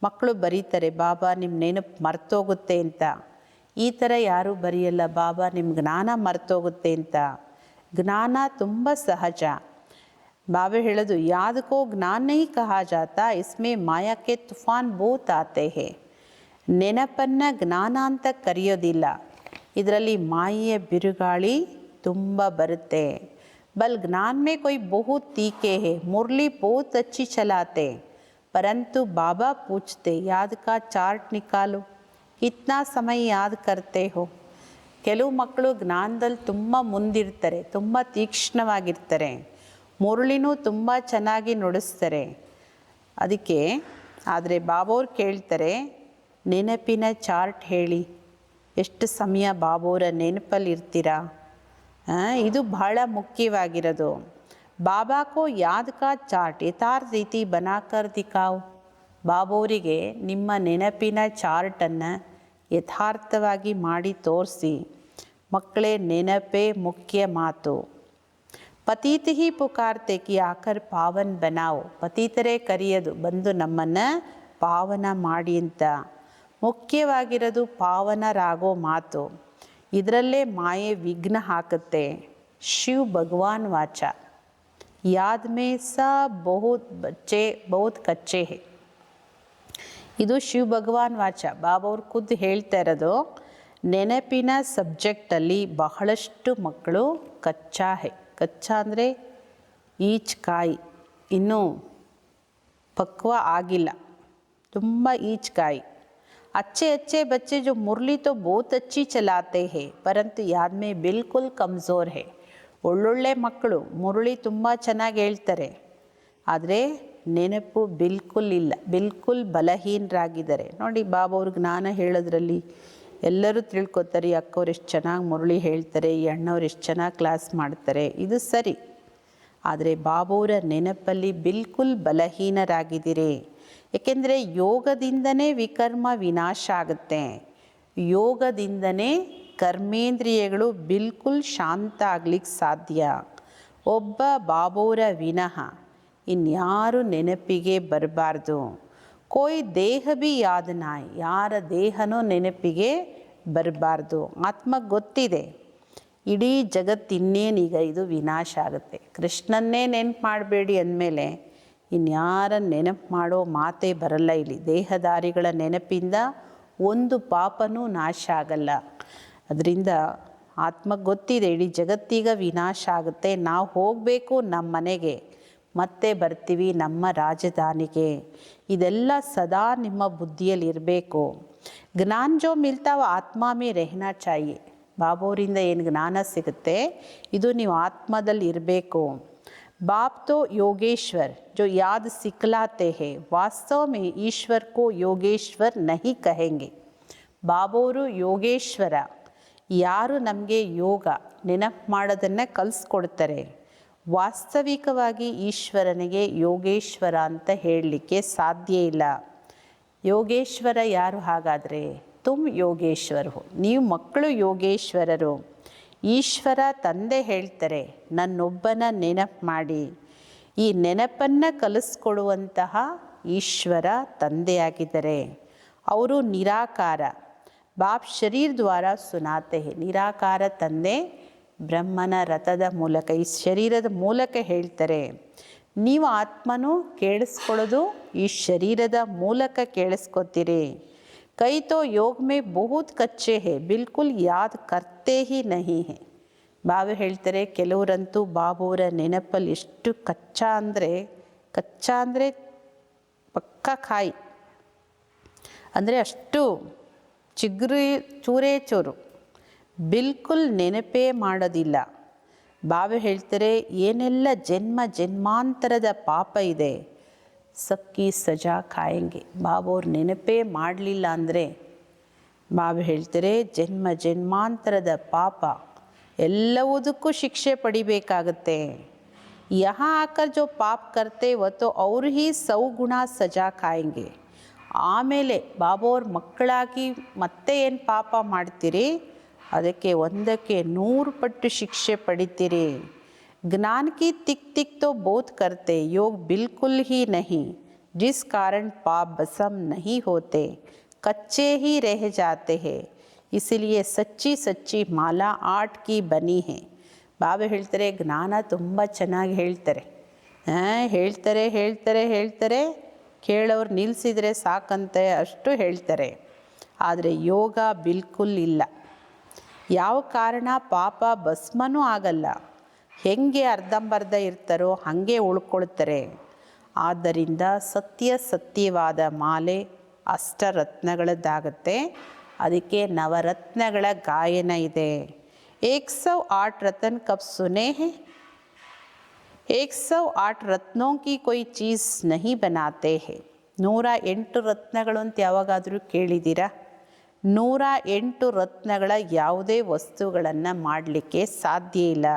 ಮಕ್ಕಳು ಬರೀತಾರೆ ಬಾಬಾ ನಿಮ್ಮ ನೆನಪು ಮರ್ತೋಗುತ್ತೆ ಅಂತ. ಈ ಥರ ಯಾರೂ ಬರೆಯಲ್ಲ, ಬಾಬಾ ನಿಮ್ಮ ಜ್ಞಾನ ಮರ್ತೋಗುತ್ತೆ ಅಂತ. ಜ್ಞಾನ ತುಂಬ ಸಹಜ. ಬಾಬಾ ಹೇಳೋದು ಯಾದಕ್ಕೋ ಜ್ಞಾನ ನಹಿ ಕಹಾ ಜಾತಾ, ಇಸ್ಮೇ ಮಾಯಾಕ್ಕೆ ತುಫಾನ್ ಬಹುತ್ ಆತೆ ಹೇ. ನೆನಪನ್ನು ಜ್ಞಾನ ಅಂತ ಕರೆಯೋದಿಲ್ಲ, ಇದರಲ್ಲಿ ಮಾಯೆಯ ಬಿರುಗಾಳಿ ತುಂಬ ಬರುತ್ತೆ. बल ज्ञान में कोई बहुत तीखे है, मुरली बहुत अच्छी चलाते, परंतु बाबा पूछते याद का चार्ट निकालो, कितना समय याद करते हो. ಕೆಲವು ಮಕ್ಕಳು ಜ್ಞಾನದಲ್ಲಿ ತುಂಬ ಮುಂದಿರ್ತಾರೆ, ತುಂಬ ತೀಕ್ಷ್ಣವಾಗಿರ್ತಾರೆ, ಮುರಳಿನೂ ತುಂಬ ಚೆನ್ನಾಗಿ ನುಡಿಸ್ತಾರೆ. ಅದಕ್ಕೆ ಆದರೆ ಬಾಬೋರು ಕೇಳ್ತಾರೆ ನೆನಪಿನ ಚಾರ್ಟ್ ಹೇಳಿ, ಎಷ್ಟು ಸಮಯ ಬಾಬೋರ ನೆನಪಲ್ಲಿ ಇರ್ತೀರಾ? ಇದು ಬಹಳ ಮುಖ್ಯವಾಗಿರೋದು. ಬಾಬಾ ಕೋ ಯಾದ್ ಕಾ ಚಾರ್ಟ್ ಯಥಾರ್ಥ ರೀತಿ ಬನಾಕರ್ ದಿಖಾವ್. ಬಾಬೋರಿಗೆ ನಿಮ್ಮ ನೆನಪಿನ ಚಾರ್ಟನ್ನು ಯಥಾರ್ಥವಾಗಿ ಮಾಡಿ ತೋರಿಸಿ. ಮಕ್ಕಳೇ, ನೆನಪೇ ಮುಖ್ಯ ಮಾತು. ಪತೀತ ಹಿ ಪುಕಾರ್ತೆ ಕಿ ಆಕರ್ ಪಾವನ್ ಬನಾವ್. ಪತೀತರೇ ಕರೆಯೋದು, ಬಂದು ನಮ್ಮನ್ನು ಪಾವನ ಮಾಡಿ ಅಂತ. ಮುಖ್ಯವಾಗಿರೋದು ಪಾವನರಾಗೋ ಮಾತು. ಇದರಲ್ಲೇ ಮಾಯೆ ವಿಘ್ನ ಹಾಕುತ್ತೆ. ಶಿವ್ ಭಗವಾನ್ ವಾಚ ಯಾದ್ ಮೇ ಸಬ್ ಬಹುತ್ ಕಚ್ಚೆ ಹೇ. ಇದು ಶಿವ್ ಭಗವಾನ್ ವಾಚ. ಬಾಬಾ ಅವ್ರು ಖುದ್ದು ಹೇಳ್ತಾ ಇರೋದು, ನೆನಪಿನ ಸಬ್ಜೆಕ್ಟಲ್ಲಿ ಬಹಳಷ್ಟು ಮಕ್ಕಳು ಕಚ್ಚಾ ಅಂದರೆ ಈಚ್ಕಾಯಿ, ಇನ್ನೂ ಪಕ್ವ ಆಗಿಲ್ಲ, ತುಂಬ ಈಚ್ಕಾಯಿ. अच्छे बच्चे जो मुरली तो बहुत अच्छी चलाते हैं परंतु याद में बिल्कुल कमज़ोर है. ಒಳ್ಳೊಳ್ಳೆ ಮಕ್ಕಳು ಮುರಳಿ ತುಂಬ ಚೆನ್ನಾಗಿ ಹೇಳ್ತಾರೆ, ಆದರೆ ನೆನಪು ಬಿಲ್ಕುಲ್ ಇಲ್ಲ, ಬಿಲ್ಕುಲ್ ಬಲಹೀನರಾಗಿದ್ದಾರೆ. ನೋಡಿ ಬಾಬಾ ಅವ್ರ ಜ್ಞಾನ ಹೇಳೋದ್ರಲ್ಲಿ ಎಲ್ಲರೂ ತಿಳ್ಕೊತಾರೆ, ಈ ಅಕ್ಕವ್ರು ಎಷ್ಟು ಚೆನ್ನಾಗಿ ಮುರಳಿ ಹೇಳ್ತಾರೆ, ಈ ಅಣ್ಣವ್ರು ಎಷ್ಟು ಚೆನ್ನಾಗಿ ಕ್ಲಾಸ್ ಮಾಡ್ತಾರೆ, ಇದು ಸರಿ. ಆದರೆ ಬಾಬಾವರ ನೆನಪಲ್ಲಿ ಬಿಲ್ಕುಲ್ ಬಲಹೀನರಾಗಿದ್ದೀರಿ. ಏಕೆಂದರೆ ಯೋಗದಿಂದನೇ ವಿಕರ್ಮ ವಿನಾಶ ಆಗುತ್ತೆ. ಯೋಗದಿಂದನೇ ಕರ್ಮೇಂದ್ರಿಯಗಳು ಬಿಲ್ಕುಲ್ ಶಾಂತ ಆಗ್ಲಿಕ್ಕೆ ಸಾಧ್ಯ. ಒಬ್ಬ ಬಾಬೋರ ವಿನಃ ಇನ್ಯಾರು ನೆನಪಿಗೆ ಬರಬಾರ್ದು. ಕೋಯಿ ದೇಹ ಬಿ ಯಾದನಾಯ್, ಯಾರ ದೇಹನೂ ನೆನಪಿಗೆ ಬರಬಾರ್ದು. ಆತ್ಮಗೆ ಗೊತ್ತಿದೆ ಇಡೀ ಜಗತ್ತಿನ್ನೇನೀಗ ಇದು ವಿನಾಶ ಆಗುತ್ತೆ. ಕೃಷ್ಣನ್ನೇ ನೆನಪು ಮಾಡಬೇಡಿ ಅಂದಮೇಲೆ ಇನ್ಯಾರ ನೆನಪು ಮಾಡೋ ಮಾತೇ ಬರಲ್ಲ. ಇಲ್ಲಿ ದೇಹದಾರಿಗಳ ನೆನಪಿಂದ ಒಂದು ಪಾಪನೂ ನಾಶ ಆಗಲ್ಲ. ಅದರಿಂದ ಆತ್ಮಗೆ ಗೊತ್ತಿದೆ ಇಡೀ ಜಗತ್ತೀಗ ವಿನಾಶ ಆಗುತ್ತೆ, ನಾವು ಹೋಗಬೇಕು ನಮ್ಮ ಮನೆಗೆ, ಮತ್ತೆ ಬರ್ತೀವಿ ನಮ್ಮ ರಾಜಧಾನಿಗೆ. ಇದೆಲ್ಲ ಸದಾ ನಿಮ್ಮ ಬುದ್ಧಿಯಲ್ಲಿ ಇರಬೇಕು. ಜ್ಞಾನ ಜೋ ಮಿಲ್ತಾವ ಆತ್ಮ ಮೇ ರೆಹನಾ ಚಾಹಿಯೆ. ಬಾಬೋರಿಂದ ಏನು ಜ್ಞಾನ ಸಿಗುತ್ತೆ ಇದು ನೀವು ಆತ್ಮದಲ್ಲಿ ಇರಬೇಕು. बाप तो योगेश्वर जो याद सिखलाते हैं, वास्तव में ईश्वर को योगेश्वर नहीं कहेंगे. ಬಾಬೋರು ಯೋಗೇಶ್ವರ, ಯಾರು ನಮಗೆ ಯೋಗ ನೆನಪು ಮಾಡೋದನ್ನು ಕಲಿಸ್ಕೊಡ್ತಾರೆ, ವಾಸ್ತವಿಕವಾಗಿ ಈಶ್ವರನಿಗೆ ಯೋಗೇಶ್ವರ ಅಂತ ಹೇಳಲಿಕ್ಕೆ ಸಾಧ್ಯ ಇಲ್ಲ. ಯೋಗೇಶ್ವರ ಯಾರು? ಹಾಗಾದರೆ ತುಮ್ ಯೋಗೇಶ್ವರ ಹೋ, ನೀವು ಮಕ್ಕಳು ಯೋಗೇಶ್ವರರು. ಈಶ್ವರ ತಂದೆ ಹೇಳ್ತಾರೆ ನನ್ನೊಬ್ಬನ ನೆನಪು ಮಾಡಿ. ಈ ನೆನಪನ್ನು ಕಲಿಸ್ಕೊಡುವಂತಹ ಈಶ್ವರ ತಂದೆಯಾಗಿದ್ದಾರೆ. ಅವರು ನಿರಾಕಾರ. ಬಾಪ್ ಶರೀರ ದ್ವಾರ ಸುನಾತೆ ಹೇ. ನಿರಾಕಾರ ತಂದೆ ಬ್ರಹ್ಮನ ರಥದ ಮೂಲಕ, ಈ ಶರೀರದ ಮೂಲಕ ಹೇಳ್ತಾರೆ. ನೀವು ಆತ್ಮನು ಕೇಳಿಸ್ಕೊಳ್ಳೋದು ಈ ಶರೀರದ ಮೂಲಕ ಕೇಳಿಸ್ಕೊತೀರಿ. कई तो योग में बहुत कच्चे हैं, बिल्कुल याद करते ही नहीं है. ಬಾಬಾ ಹೇಳ್ತಾರೆ ಕೆಲವರಂತೂ ಬಾಬೋರ ನೆನಪಲ್ಲಿ ಎಷ್ಟು ಕಚ್ಚಾ ಅಂದರೆ ಪಕ್ಕ ಕಾಯಿ ಅಂದರೆ ಅಷ್ಟು ಚೂರೇ ಚೂರು, ಬಿಲ್ಕುಲ್ ನೆನಪೇ ಮಾಡೋದಿಲ್ಲ. ಬಾಬಾ ಹೇಳ್ತಾರೆ ಏನೆಲ್ಲ ಜನ್ಮಾಂತರದ ಪಾಪ ಇದೆ ಸಬ್ಕಿ ಸಜಾ ಖಾಯಂಗೆ. ಬಾಬೋರು ನೆನಪೇ ಮಾಡಲಿಲ್ಲ ಅಂದರೆ ಬಾಬಾ ಹೇಳ್ತಾರೆ ಜನ್ಮಾಂತರದ ಪಾಪ ಎಲ್ಲವುದಕ್ಕೂ ಶಿಕ್ಷೆ ಪಡಿಬೇಕಾಗತ್ತೆ. ಯಹಾ ಆಕರ್ ಜೋ ಪಾಪ ಕರ್ತೆ ವತೋ ಅವ್ರು ಹಿ 100 ಗುಣ ಸಜಾ ಖಾಯಂಗೆ. ಆಮೇಲೆ ಬಾಬೋರ್ ಮಕ್ಕಳಾಗಿ ಮತ್ತೆ ಏನು ಪಾಪ ಮಾಡ್ತೀರಿ ಅದಕ್ಕೆ 100ಕ್ಕೆ 100 ಪಟ್ಟು ಶಿಕ್ಷೆ ಪಡಿತೀರಿ. ज्ञान की तिक तिक तो बहुत करते, योग बिल्कुल ही नहीं, जिस कारण पाप भस्म नहीं होते, कच्चे ही रह जाते हैं. इसलिए सच्ची माला 8 की बनी है. ಬಾಬಾ ಹೇಳ್ತಾರೆ ಜ್ಞಾನ ತುಂಬ ಚೆನ್ನಾಗಿ ಹೇಳ್ತಾರೆ, ಹೇಳ್ತಾರೆ ಕೇಳೋರು ನಿಲ್ಲಿಸಿದರೆ ಸಾಕಂತೆ ಅಷ್ಟು ಹೇಳ್ತಾರೆ. ಆದರೆ ಯೋಗ ಬಿಲ್ಕುಲ್ ಇಲ್ಲ. ಯಾವ ಕಾರಣ ಪಾಪ ಭಸ್ಮನೂ ಆಗಲ್ಲ. ಹೆಂಗೆ ಅರ್ಧಂಬರ್ಧ ಇರ್ತಾರೋ ಹಾಗೆ ಉಳ್ಕೊಳ್ತಾರೆ. ಆದ್ದರಿಂದ ಸತ್ಯವಾದ ಮಾಲೆ ಅಷ್ಟರತ್ನಗಳದ್ದಾಗತ್ತೆ. ಅದಕ್ಕೆ ನವರತ್ನಗಳ ಗಾಯನ ಇದೆ. 108 रत्न कब सुने हैं? 108 रत्नों की कोई चीज़ नहीं बनाते हैं. 108 ರತ್ನಗಳು ಅಂತ ಯಾವಾಗಾದರೂ ಕೇಳಿದ್ದೀರಾ? 108 ರತ್ನಗಳ ಯಾವುದೇ ವಸ್ತುಗಳನ್ನು ಮಾಡಲಿಕ್ಕೆ ಸಾಧ್ಯ ಇಲ್ಲ.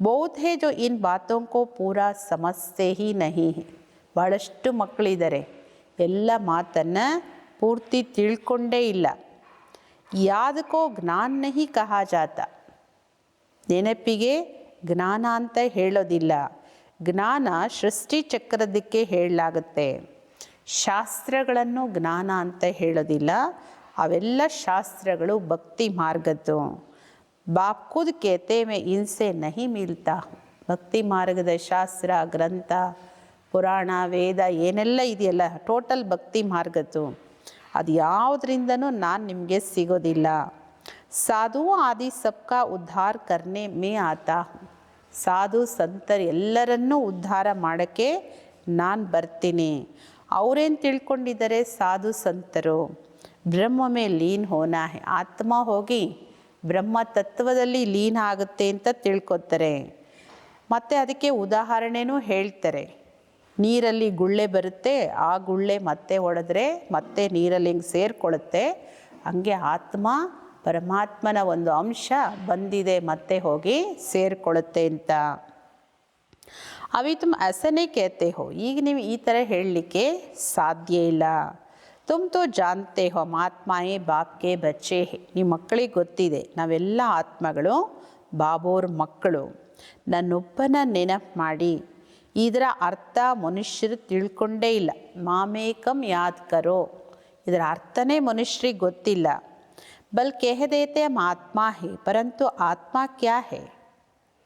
बहुत है जो इन बातों को पूरा समझते ही नहीं है. ಭಾಳಷ್ಟು ಮಕ್ಕಳಿದ್ದಾರೆ ಎಲ್ಲ ಮಾತನ್ನು ಪೂರ್ತಿ ತಿಳ್ಕೊಂಡೇ ಇಲ್ಲ. ಯಾದ್ ಕೋ ಜ್ಞಾನ ನಹಿ ಕಹಾ ಜಾತ. ನೆನಪಿಗೆ ಜ್ಞಾನ ಅಂತ ಹೇಳೋದಿಲ್ಲ. ಜ್ಞಾನ ಸೃಷ್ಟಿ ಚಕ್ರದಕ್ಕೆ ಹೇಳಲಾಗುತ್ತೆ. ಶಾಸ್ತ್ರಗಳನ್ನು ಜ್ಞಾನ ಅಂತ ಹೇಳೋದಿಲ್ಲ. ಅವೆಲ್ಲ ಶಾಸ್ತ್ರಗಳು ಭಕ್ತಿ ಮಾರ್ಗದ್ದು. बाप खुद कहते मैं इनसे नहीं मिलता. ಭಕ್ತಿ ಮಾರ್ಗದ ಶಾಸ್ತ್ರ ಗ್ರಂಥ ಪುರಾಣ ವೇದ ಏನೆಲ್ಲ ಇದೆಯಲ್ಲ ಟೋಟಲ್ ಭಕ್ತಿ ಮಾರ್ಗದ್ದು, ಅದು ಯಾವುದರಿಂದನೂ ನಾನು ನಿಮಗೆ ಸಿಗೋದಿಲ್ಲ. साधुओं आदि सबका उद्धार करने में आता हूँ. ಸಾಧು ಸಂತರು ಎಲ್ಲರನ್ನೂ ಉದ್ಧಾರ ಮಾಡೋಕ್ಕೆ ನಾನು ಬರ್ತೀನಿ. ಅವರೇನು ತಿಳ್ಕೊಂಡಿದ್ದಾರೆ ಸಾಧು ಸಂತರು? ಬ್ರಹ್ಮ ಮೇ ಲೀನ್ ಹೋನಾ ಹೈ, ಆತ್ಮ ಹೋಗಿ ಬ್ರಹ್ಮ ತತ್ವದಲ್ಲಿ ಲೀನ ಆಗುತ್ತೆ ಅಂತ ತಿಳ್ಕೊತಾರೆ. ಮತ್ತು ಅದಕ್ಕೆ ಉದಾಹರಣೆನೂ ಹೇಳ್ತಾರೆ. ನೀರಲ್ಲಿ ಗುಳ್ಳೆ ಬರುತ್ತೆ, ಆ ಗುಳ್ಳೆ ಮತ್ತೆ ಹೊಡೆದ್ರೆ ಮತ್ತೆ ನೀರಲ್ಲಿ ಹಿಂಗೆ ಸೇರಿಕೊಳ್ಳುತ್ತೆ. ಹಂಗೆ ಆತ್ಮ ಪರಮಾತ್ಮನ ಒಂದು ಅಂಶ ಬಂದಿದೆ, ಮತ್ತೆ ಹೋಗಿ ಸೇರಿಕೊಳ್ಳುತ್ತೆ ಅಂತ. ಅವಿ ತುಮ್ ಐಸನೇ ಕೇತೆ ಹೋ, ಈಗ ನೀವು ಈ ಥರ ಹೇಳಲಿಕ್ಕೆ ಸಾಧ್ಯ ಇಲ್ಲ. ತುಮ್ ತೋ ಜಾನ್ತೆ ಹೋ ಆತ್ಮಾಯೇ ಬಾಪ್ಗೆ ಬಚ್ಚೆ ಹೇ, ನಿಮ್ಮ ಮಕ್ಕಳಿಗೆ ಗೊತ್ತಿದೆ ನಾವೆಲ್ಲ ಆತ್ಮಗಳು ಬಾಬೋರ ಮಕ್ಕಳು. ನನ್ನೊಬ್ಬನ ನೆನಪು ಮಾಡಿ. ಇದರ ಅರ್ಥ ಮನುಷ್ಯರು ತಿಳ್ಕೊಂಡೇ ಇಲ್ಲ. ಮಾಮೇಕಂ ಯಾದ್ ಕರೋ, ಇದರ ಅರ್ಥನೇ ಮನುಷ್ಯರಿಗೆ ಗೊತ್ತಿಲ್ಲ. बल कह देते हम आत्मा है, परंतु आत्मा क्या है,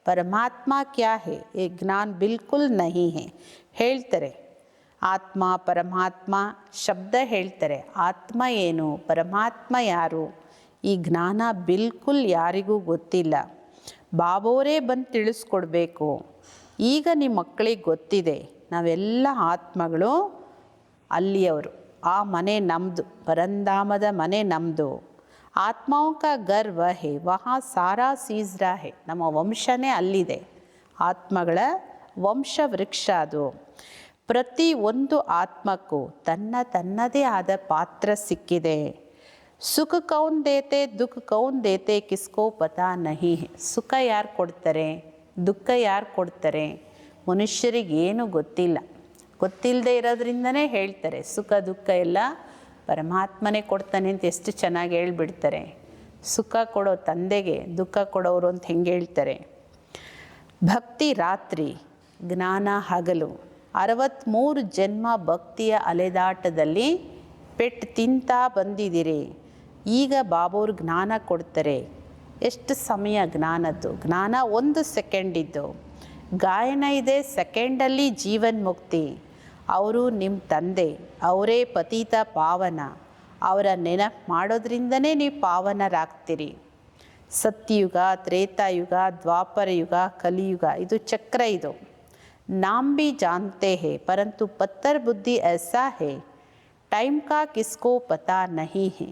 परमात्मा क्या है, ये ज्ञान बिल्कुल नहीं है ಹೇಳ್ತಾರೆ. ಆತ್ಮ ಪರಮಾತ್ಮ ಶಬ್ದ ಹೇಳ್ತಾರೆ. ಆತ್ಮ ಏನು, ಪರಮಾತ್ಮ ಯಾರು, ಈ ಜ್ಞಾನ ಬಿಲ್ಕುಲ್ ಯಾರಿಗೂ ಗೊತ್ತಿಲ್ಲ. ಬಾಬೋರೇ ಬಂದು ತಿಳಿಸ್ಕೊಡ್ಬೇಕು. ಈಗ ನಿಮ್ಮ ಮಕ್ಕಳಿಗೆ ಗೊತ್ತಿದೆ ನಾವೆಲ್ಲ ಆತ್ಮಗಳು ಅಲ್ಲಿಯವರು. ಆ ಮನೆ ನಮ್ಮದು, ಪರಂಧಾಮದ ಮನೆ ನಮ್ಮದು. ಆತ್ಮಾओं का घर वह है, वहाँ सारा चीज़ रहा है. ನಮ್ಮ ವಂಶನೇ ಅಲ್ಲಿದೆ, ಆತ್ಮಗಳ ವಂಶ ವೃಕ್ಷ ಅದು. ಪ್ರತಿ ಒಂದು ಆತ್ಮಕ್ಕೂ ತನ್ನದೇ ಆದ ಪಾತ್ರ ಸಿಕ್ಕಿದೆ. ಸುಖ ಕೌನ್ ದೇತೆ ದುಃಖ ಕೌನ್ ದೇತೆ ಕಿಸ್ಕೋ ಪತಾ ನಹಿ ಹೈ. ಸುಖ ಯಾರು ಕೊಡ್ತಾರೆ, ದುಃಖ ಯಾರು ಕೊಡ್ತಾರೆ, ಮನುಷ್ಯರಿಗೆ ಏನು ಗೊತ್ತಿಲ್ಲ. ಗೊತ್ತಿಲ್ಲದೆ ಇರೋದ್ರಿಂದನೇ ಹೇಳ್ತಾರೆ ಸುಖ ದುಃಖ ಎಲ್ಲ ಪರಮಾತ್ಮನೇ ಕೊಡ್ತಾನೆ ಅಂತ ಎಷ್ಟು ಚೆನ್ನಾಗಿ ಹೇಳ್ಬಿಡ್ತಾರೆ. ಸುಖ ಕೊಡೋ ತಂದೆಗೆ ದುಃಖ ಕೊಡೋರು ಅಂತ ಹೆಂಗೆ ಹೇಳ್ತಾರೆ. ಭಕ್ತಿ ರಾತ್ರಿ, ಜ್ಞಾನ ಹಗಲು. 63 ಜನ್ಮ ಭಕ್ತಿಯ ಅಲೆದಾಟದಲ್ಲಿ ಪೆಟ್ಟು ತಿಂತಾ ಬಂದಿದ್ದೀರಿ. ಈಗ ಬಾಬೋರು ಜ್ಞಾನ ಕೊಡ್ತಾರೆ. ಎಷ್ಟು ಸಮಯ ಜ್ಞಾನದ್ದು? ಜ್ಞಾನ 1 ಸೆಕೆಂಡಿದ್ದು. ಗಾಯನ ಇದೆ ಸೆಕೆಂಡಲ್ಲಿ ಜೀವನ್ ಮುಕ್ತಿ. ಅವರು ನಿಮ್ಮ ತಂದೆ, ಅವರೇ ಪತೀತ ಪಾವನ. ಅವರ ನೆನಪು ಮಾಡೋದ್ರಿಂದನೇ ನೀವು ಪಾವನರಾಗ್ತೀರಿ. ಸತ್ಯಯುಗ, ತ್ರೇತಾಯುಗ, ದ್ವಾಪರ ಯುಗ, ಕಲಿಯುಗ, ಇದು ಚಕ್ರ. ಇದು ನಾಮ್ ಭಿ ಜಾನ್ತೆ ಹೇ, ಪರಂತು ಪತ್ತರ್ ಬುದ್ಧಿ ಐಸಾ ಹೇ, ಟೈಮ್ ಕಾ ಕಿಸ್ಕೋ ಪತಾ ನಹಿ ಹೇ.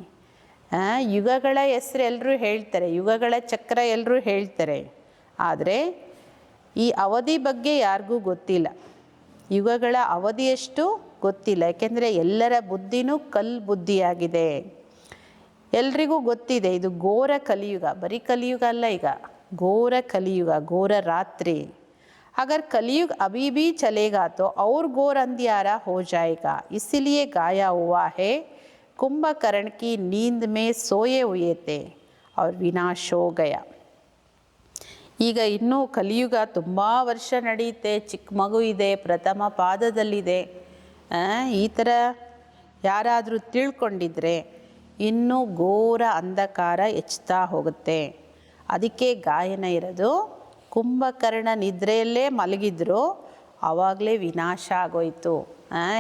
ಯುಗಗಳ ಹೆಸರು ಎಲ್ಲರೂ ಹೇಳ್ತಾರೆ, ಯುಗಗಳ ಚಕ್ರ ಎಲ್ಲರೂ ಹೇಳ್ತಾರೆ. ಆದರೆ ಈ ಅವಧಿ ಬಗ್ಗೆ ಯಾರಿಗೂ ಗೊತ್ತಿಲ್ಲ. ಯುಗಗಳ ಅವಧಿಯಷ್ಟು ಗೊತ್ತಿಲ್ಲ. ಯಾಕೆಂದರೆ ಎಲ್ಲರ ಬುದ್ಧಿನೂ ಕಲ್ಲು ಬುದ್ಧಿಯಾಗಿದೆ. ಎಲ್ರಿಗೂ ಗೊತ್ತಿದೆ ಇದು ಘೋರ ಕಲಿಯುಗ. ಬರೀ ಕಲಿಯುಗ ಅಲ್ಲ, ಈಗ ಘೋರ ಕಲಿಯುಗ, ಘೋರ ರಾತ್ರಿ. अगर कलयुग अभी भी चलेगा तो और घोर अंधियारा हो जाएगा. इसीलिए गाया हुआ है, कुंभकर्ण की नींद में सोए हुए थे और विनाश हो गया. ಈಗ ಇನ್ನೂ ಕಲಿಯುಗ ತುಂಬ ವರ್ಷ ನಡೆಯುತ್ತೆ. ಚಿಕ್ಕ ಮಗು ಇದೆ, ಪ್ರಥಮ ಪಾದದಲ್ಲಿದೆ. ಈ ಥರ ಯಾರಾದರೂ ತಿಳ್ಕೊಂಡಿದ್ರೆ ಇನ್ನೂ ಘೋರ ಅಂಧಕಾರ ಹೆಚ್ಚುತ್ತಾ ಹೋಗುತ್ತೆ. ಅದಕ್ಕೆ ಗಾಯನ ಇರೋದು. ಕುಂಭಕರ್ಣ ನಿದ್ರೆಯಲ್ಲೇ ಮಲಗಿದ್ರು, ಆವಾಗಲೇ ವಿನಾಶ ಆಗೋಯ್ತು.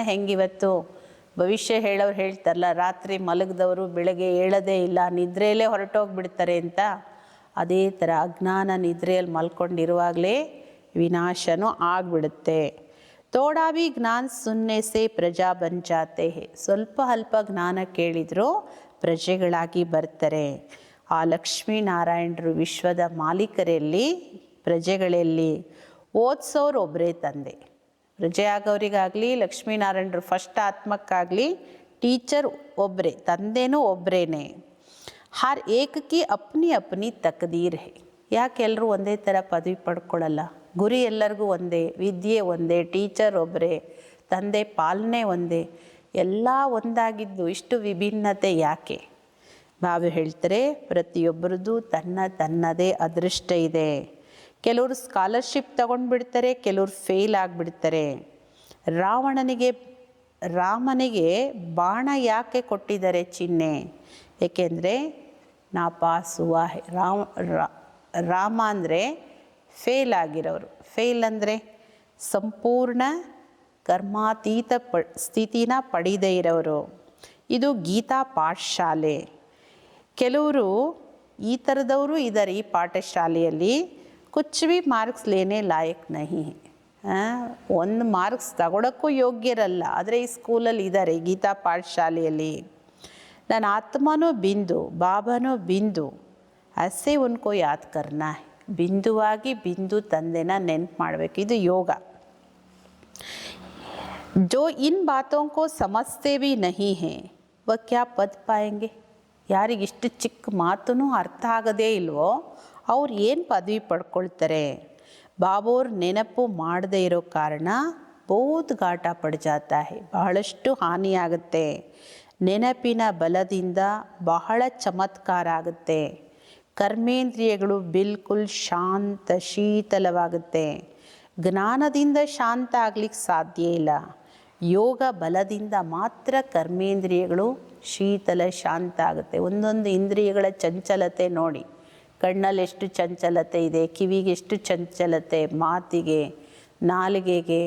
ಹೆಂಗಿವತ್ತು ಭವಿಷ್ಯ ಹೇಳೋರು ಹೇಳ್ತಾರಲ್ಲ, ರಾತ್ರಿ ಮಲಗಿದವರು ಬೆಳಗ್ಗೆ ಹೇಳೋದೇ ಇಲ್ಲ, ನಿದ್ರೆಯಲ್ಲೇ ಹೊರಟೋಗ್ಬಿಡ್ತಾರೆ ಅಂತ. ಅದೇ ಥರ ಅಜ್ಞಾನ ನಿದ್ರೆಯಲ್ಲಿ ಮಲ್ಕೊಂಡಿರುವಾಗಲೇ ವಿನಾಶನೂ ಆಗಿಬಿಡುತ್ತೆ. ತೋಡಾ ಭಿ ಜ್ಞಾನ ಸುನ್ನೆ ಸೇ ಪ್ರಜಾ ಬನ್ ಜಾತೆ ಹೇ. ಸ್ವಲ್ಪ ಅಲ್ಪ ಜ್ಞಾನ ಕೇಳಿದರೂ ಪ್ರಜೆಗಳಾಗಿ ಬರ್ತಾರೆ. ಆ ಲಕ್ಷ್ಮೀನಾರಾಯಣರು ವಿಶ್ವದ ಮಾಲೀಕರಲ್ಲಿ, ಪ್ರಜೆಗಳಲ್ಲಿ ಓದಿಸೋರು ಒಬ್ಬರೇ ತಂದೆ. ಪ್ರಜೆ ಆಗೋರಿಗಾಗಲಿ, ಲಕ್ಷ್ಮೀನಾರಾಯಣರು ಫಸ್ಟ್ ಆತ್ಮಕ್ಕಾಗಲಿ ಟೀಚರ್ ಒಬ್ಬರೇ, ತಂದೆನೂ ಒಬ್ಬರೇನೆ. ಹರ್ ಏಕಕ್ಕೆ ಅಪ್ನಿ ಅಪ್ನಿ ತಕ್ದೀರ್ ಹೇ. ಯಾಕೆ ಎಲ್ಲರೂ ಒಂದೇ ಥರ ಪದವಿ ಪಡ್ಕೊಳ್ಳಲ್ಲ? ಗುರಿ ಎಲ್ಲರಿಗೂ ಒಂದೇ, ವಿದ್ಯೆ ಒಂದೇ, ಟೀಚರ್ ಒಬ್ಬರೇ, ತಂದೆ ಪಾಲನೆ ಒಂದೇ, ಎಲ್ಲ ಒಂದಾಗಿದ್ದು ಇಷ್ಟು ವಿಭಿನ್ನತೆ ಯಾಕೆ? ಬಾಬು ಹೇಳ್ತಾರೆ, ಪ್ರತಿಯೊಬ್ಬರದ್ದು ತನ್ನದೇ ಅದೃಷ್ಟ ಇದೆ. ಕೆಲವರು ಸ್ಕಾಲರ್ಶಿಪ್ ತಗೊಂಡ್ಬಿಡ್ತಾರೆ, ಕೆಲವರು ಫೇಲ್ ಆಗಿಬಿಡ್ತಾರೆ. ರಾಮನಿಗೆ ಬಾಣ ಯಾಕೆ ಕೊಟ್ಟಿದ್ದಾರೆ ಚಿಹ್ನೆ? ಏಕೆಂದರೆ ನಾ ಪಾಸ್ ಹುವಾ ಹೈ. ರಾಮ ಅಂದರೆ ಫೇಲ್ ಆಗಿರೋರು. ಫೇಲ್ ಅಂದರೆ ಸಂಪೂರ್ಣ ಕರ್ಮಾತೀತ ಸ್ಥಿತಿನ ಪಡೆಯದೇ ಇರೋರು. ಇದು ಗೀತಾ ಪಾಠಶಾಲೆ. ಕೆಲವರು ಈ ಥರದವರು ಇದ್ದಾರೆ ಈ ಪಾಠಶಾಲೆಯಲ್ಲಿ. ಕುಚ್ ಭಿ ಮಾರ್ಕ್ಸ್ ಲೇನೆ ಲಾಯಕ್ ನಹಿ. ಒಂದು ಮಾರ್ಕ್ಸ್ ತಗೊಳಕ್ಕೂ ಯೋಗ್ಯರಲ್ಲ, ಆದರೆ ಈ ಸ್ಕೂಲಲ್ಲಿ ಇದ್ದಾರೆ, ಗೀತಾ ಪಾಠಶಾಲೆಯಲ್ಲಿ. ನನ್ನ ಆತ್ಮನೂ ಬಿಂದು, ಬಾಬಾನೂ ಬಿಂದು, ಅಸೆ ಉನ್ಕೋ ಯಾದ್ ಕರ್ನಾ. ಬಿಂದುವಾಗಿ ಬಿಂದು ತಂದೆನ ನೆನ್ಪು ಮಾಡಬೇಕು. ಇದು ಯೋಗ. जो इन बातों को समझते भी नहीं हैं वह क्या पद पाएंगे. ಯಾರಿಗಿಷ್ಟು ಚಿಕ್ಕ ಮಾತೂ ಅರ್ಥ ಆಗದೇ ಇಲ್ವೋ ಅವ್ರು ಏನು ಪದವಿ ಪಡ್ಕೊಳ್ತಾರೆ. ಬಾಬೋರ್ ನೆನಪು ಮಾಡದೇ ಇರೋ ಕಾರಣ ಬಹುತ್ ಘಾಟ ಪಡ್ ಜಾತಾ ಹೈ, ಬಹಳಷ್ಟು ಹಾನಿಯಾಗುತ್ತೆ. ನೆನಪಿನ ಬಲದಿಂದ ಬಹಳ ಚಮತ್ಕಾರ ಆಗುತ್ತೆ. ಕರ್ಮೇಂದ್ರಿಯಗಳು ಬಿಲ್ಕುಲ್ ಶಾಂತ ಶೀತಲವಾಗುತ್ತೆ. ಜ್ಞಾನದಿಂದ ಶಾಂತ ಆಗ್ಲಿಕ್ಕೆ ಸಾಧ್ಯ ಇಲ್ಲ. ಯೋಗ ಬಲದಿಂದ ಮಾತ್ರ ಕರ್ಮೇಂದ್ರಿಯಗಳು ಶೀತಲ ಶಾಂತ ಆಗುತ್ತೆ. ಒಂದೊಂದು ಇಂದ್ರಿಯಗಳ ಚಂಚಲತೆ ನೋಡಿ, ಕಣ್ಣಲ್ಲಿ ಎಷ್ಟು ಚಂಚಲತೆ ಇದೆ, ಕಿವಿಗೆ ಎಷ್ಟು ಚಂಚಲತೆ, ಮಾತಿಗೆ, ನಾಲಿಗೆಗೆ,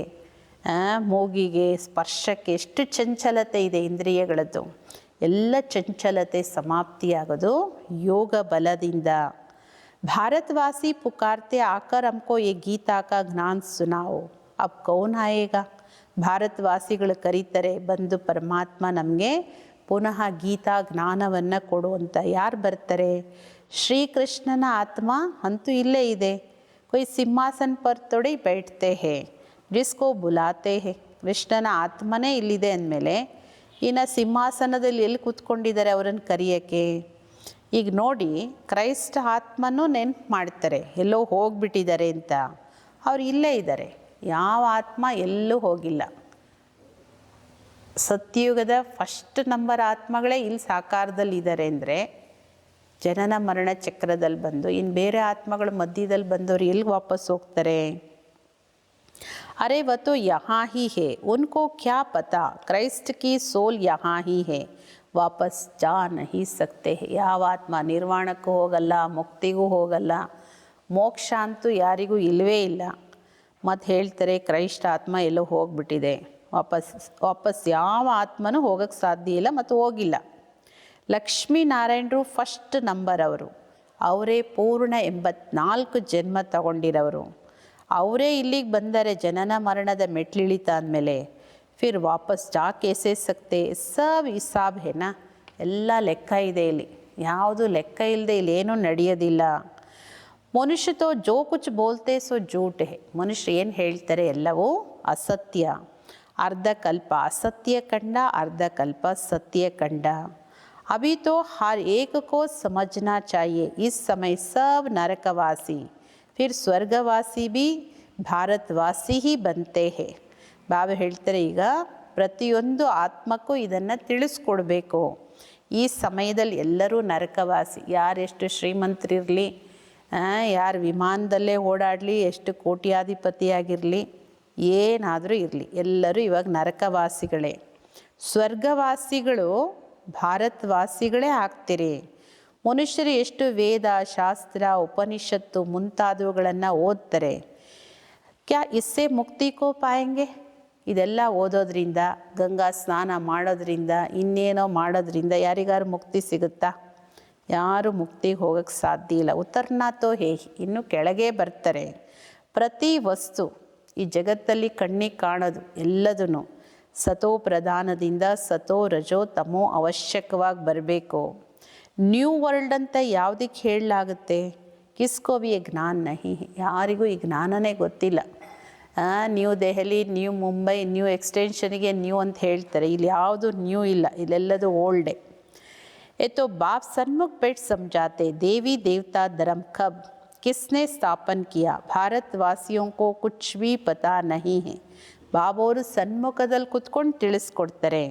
ಮೂಗಿಗೆ, ಸ್ಪರ್ಶಕ್ಕೆ ಎಷ್ಟು ಚಂಚಲತೆ ಇದೆ ಇಂದ್ರಿಯಗಳದ್ದು. ಎಲ್ಲ ಚಂಚಲತೆ ಸಮಾಪ್ತಿಯಾಗೋದು ಯೋಗ ಬಲದಿಂದ. ಭಾರತವಾಸಿ ಪುಕಾರ್ತೆ ಆಕರ್ ಹಮ್ಕೋ ಯೇ ಗೀತಾ ಕಾ ಜ್ಞಾನ್ ಸುನಾओ, ಅಬ್ ಕೌನ್ ಆಯೇಗಾ. ಭಾರತವಾಸಿಗಳು ಕರೀತಾರೆ, ಬಂದು ಪರಮಾತ್ಮ ನಮಗೆ ಪುನಃ ಗೀತಾ ಜ್ಞಾನವನ್ನು ಕೊಡು ಅಂತ. ಯಾರು ಬರ್ತಾರೆ? ಶ್ರೀಕೃಷ್ಣನ ಆತ್ಮ ಅಂತೂ ಇಲ್ಲೇ ಇದೆ. ಕೊಯ್ ಸಿಂಹಾಸನ ಪರ್ ತೊಡಿ ಬೈಠತೆ ಹೇ ಜಿಸ್ಕೋ ಬುಲಾತೆ ಹೇ. ಕೃಷ್ಣನ ಆತ್ಮನೇ ಇಲ್ಲಿದೆ ಅಂದಮೇಲೆ ಇನ್ನು ಸಿಂಹಾಸನದಲ್ಲಿ ಎಲ್ಲಿ ಕೂತ್ಕೊಂಡಿದ್ದಾರೆ ಅವರನ್ನು ಕರೆಯೋಕ್ಕೆ? ಈಗ ನೋಡಿ, ಕ್ರೈಸ್ತ ಆತ್ಮನೂ ನೆನ್ಪು ಮಾಡ್ತಾರೆ, ಎಲ್ಲೋ ಹೋಗಿಬಿಟ್ಟಿದ್ದಾರೆ ಅಂತ. ಅವ್ರು ಇಲ್ಲೇ ಇದ್ದಾರೆ. ಯಾವ ಆತ್ಮ ಎಲ್ಲೂ ಹೋಗಿಲ್ಲ. ಸತ್ಯಯುಗದ ಫಸ್ಟ್ ನಂಬರ್ ಆತ್ಮಗಳೇ ಇಲ್ಲಿ ಸಾಕಾರದಲ್ಲಿ ಇದ್ದಾರೆ ಅಂದರೆ ಜನನ ಮರಣ ಚಕ್ರದಲ್ಲಿ ಬಂದು ಇನ್ನು ಬೇರೆ ಆತ್ಮಗಳು ಮಧ್ಯದಲ್ಲಿ ಬಂದವರು ಎಲ್ಲಿ ವಾಪಸ್ ಹೋಗ್ತಾರೆ? ಅರೆ ವತು ಯಹಾ ಹಿ ಹೇ, ಉನ್ಕೋ ಕ್ಯಾ ಪತಾ ಕ್ರೈಸ್ಟ್ ಕಿ ಸೋಲ್ ಯಹಾ ಹಿ ಹೇ, ವಾಪಸ್ ಜಾ ನಹಿ ಸಕ್ತೆ. ಯಾವ ಆತ್ಮ ನಿರ್ವಾಣಕ್ಕೂ ಹೋಗಲ್ಲ, ಮುಕ್ತಿಗೂ ಹೋಗಲ್ಲ, ಮೋಕ್ಷ ಅಂತೂ ಯಾರಿಗೂ ಇಲ್ಲವೇ ಇಲ್ಲ. ಮತ್ತು ಹೇಳ್ತಾರೆ ಕ್ರೈಸ್ಟ್ ಆತ್ಮ ಎಲ್ಲೋ ಹೋಗಿಬಿಟ್ಟಿದೆ. ವಾಪಸ್ ಯಾವ ಆತ್ಮನೂ ಹೋಗೋಕ್ಕೆ ಸಾಧ್ಯ ಇಲ್ಲ ಮತ್ತು ಹೋಗಿಲ್ಲ. ಲಕ್ಷ್ಮೀನಾರಾಯಣರು ಫಸ್ಟ್ ನಂಬರ್ ಅವರು. ಅವರೇ ಪೂರ್ಣ 84 ಜನ್ಮ ತಗೊಂಡಿರೋರು. ಅವರೇ ಇಲ್ಲಿಗೆ ಬಂದರೆ ಜನನ ಮರಣದ ಮೆಟ್ಲಿಳಿತ ಅಂದಮೇಲೆ ಫಿರ್ ವಾಪಸ್ ಜಾ ಕೇಸೇ ಸಕ್ತೆ. ಸಬ್ ಹಿಸಾಬ್ ಹೇನಾ, ಎಲ್ಲ ಲೆಕ್ಕ ಇದೆ ಇಲ್ಲಿ. ಯಾವುದು ಲೆಕ್ಕ ಇಲ್ಲದೆ ಇಲ್ಲಿ ಏನೂ ನಡೆಯೋದಿಲ್ಲ. ಮನುಷ್ಯ ತೋ ಜೋ ಕುಚ್ ಬೋಲ್ತೆ ಸೋ ಜೂಟ್ ಹೇ. ಮನುಷ್ಯ ಏನು ಹೇಳ್ತಾರೆ ಎಲ್ಲವೂ ಅಸತ್ಯ. ಅರ್ಧ ಕಲ್ಪ ಅಸತ್ಯ ಕಂಡ, ಅರ್ಧ ಕಲ್ಪ ಸತ್ಯ ಕಂಡ. ಅಭಿ ತೋ ಹರ್ ಏಕ ಕೋ ಸಮझना चाहिए, इस समय सब ನರಕವಾಸಿ ಫಿರ್ ಸ್ವರ್ಗವಾಸಿ ಬಿ ಭಾರತವಾಸಿ ಹಿ ಬಂತೆ ಹೇ. ಬಾಬಾ ಹೇಳ್ತಾರೆ, ಈಗ ಪ್ರತಿಯೊಂದು ಆತ್ಮಕ್ಕೂ ಇದನ್ನು ತಿಳಿಸ್ಕೊಡ್ಬೇಕು. ಈ ಸಮಯದಲ್ಲಿ ಎಲ್ಲರೂ ನರಕವಾಸಿ. ಯಾರೆಷ್ಟು ಶ್ರೀಮಂತರಿರಲಿ, ಯಾರು ವಿಮಾನದಲ್ಲೇ ಓಡಾಡಲಿ, ಎಷ್ಟು ಕೋಟ್ಯಾಧಿಪತಿಯಾಗಿರಲಿ, ಏನಾದರೂ ಇರಲಿ, ಎಲ್ಲರೂ ಇವಾಗ ನರಕವಾಸಿಗಳೇ. ಸ್ವರ್ಗವಾಸಿಗಳು ಭಾರತವಾಸಿಗಳೇ ಆಗ್ತೀರಿ. ಮನುಷ್ಯರು ಎಷ್ಟು ವೇದ ಶಾಸ್ತ್ರ ಉಪನಿಷತ್ತು ಮುಂತಾದವುಗಳನ್ನು ಓದ್ತಾರೆ. ಕ್ಯಾ ಇಸ್ಸೆ ಮುಕ್ತಿ ಕೋ ಪಾಯಂಗೆ? ಇದೆಲ್ಲ ಓದೋದ್ರಿಂದ, ಗಂಗಾ ಸ್ನಾನ ಮಾಡೋದ್ರಿಂದ, ಇನ್ನೇನೋ ಮಾಡೋದ್ರಿಂದ ಯಾರಿಗಾರು ಮುಕ್ತಿ ಸಿಗುತ್ತಾ? ಯಾರು ಮುಕ್ತಿಗೆ ಹೋಗೋಕ್ಕೆ ಸಾಧ್ಯ ಇಲ್ಲ. ಉತ್ತರ್ನಾಥೋ ಹೇ, ಇನ್ನು ಕೆಳಗೆ ಬರ್ತಾರೆ. ಪ್ರತಿ ವಸ್ತು ಈ ಜಗತ್ತಲ್ಲಿ ಕಣ್ಣಿಗೆ ಕಾಣೋದು ಎಲ್ಲದೂ ಸತೋ ಪ್ರಧಾನದಿಂದ ಸತೋ ರಜೋ ತಮೋ ಅವಶ್ಯಕವಾಗಿ ಬರಬೇಕು. ನ್ಯೂ ವರ್ಲ್ಡ್ ಅಂತ ಯಾವುದಕ್ಕೆ ಹೇಳಲಾಗುತ್ತೆ? ಕಿಸ್ಕೋ ಭಿ ಜ್ಞಾನ ನಹಿ, ಯಾರಿಗೂ ಈ ಜ್ಞಾನನೇ ಗೊತ್ತಿಲ್ಲ. New Delhi, new Mumbai, new ಎಕ್ಸ್ಟೆನ್ಷನ್ಗೆ ನ್ಯೂ ಅಂತ ಹೇಳ್ತಾರೆ. ಇಲ್ಲಿ ಯಾವುದು ನ್ಯೂ ಇಲ್ಲ, ಇಲ್ಲೆಲ್ಲದು ಓಲ್ಡೆ. तो बाप सन्मुख बैठ समझाते, देवी देवता धर्म कब किसने स्थापन किया, भारतवासियों को कुछ भी पता नहीं है. ಬಾಬೋರು ಸನ್ಮುಖದಲ್ಲಿ ಕುತ್ಕೊಂಡು ತಿಳಿಸ್ಕೊಡ್ತಾರೆ.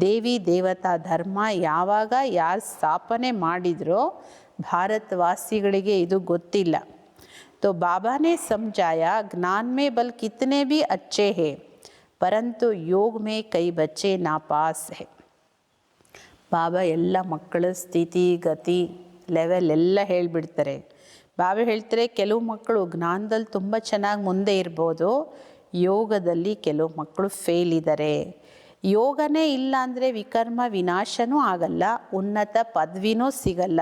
ದೇವಿ ದೇವತಾ ಧರ್ಮ ಯಾವಾಗ ಯಾರು ಸ್ಥಾಪನೆ ಮಾಡಿದ್ರೋ ಭಾರತವಾಸಿಗಳಿಗೆ ಇದು ಗೊತ್ತಿಲ್ಲ. तो बाबा ने समझाया, ज्ञान में बल कितने भी अच्छे हैं परंतु योग में कई बच्चे नापास है. ಬಾಬಾ ಎಲ್ಲ ಮಕ್ಕಳ ಸ್ಥಿತಿ ಗತಿ ಲೆವೆಲ್ ಎಲ್ಲ ಹೇಳಿಬಿಡ್ತಾರೆ. ಬಾಬಾ ಹೇಳ್ತಾರೆ, ಕೆಲವು ಮಕ್ಕಳು ಜ್ಞಾನದಲ್ಲಿ ತುಂಬ ಚೆನ್ನಾಗಿ ಮುಂದೆ ಇರ್ಬೋದು, ಯೋಗದಲ್ಲಿ ಕೆಲವು ಮಕ್ಕಳು ಫೇಲ್ ಇದ್ದಾರೆ. ಯೋಗನೇ ಇಲ್ಲ ಅಂದರೆ ವಿಕರ್ಮ ವಿನಾಶನೂ ಆಗಲ್ಲ, ಉನ್ನತ ಪದವಿನೂ ಸಿಗಲ್ಲ.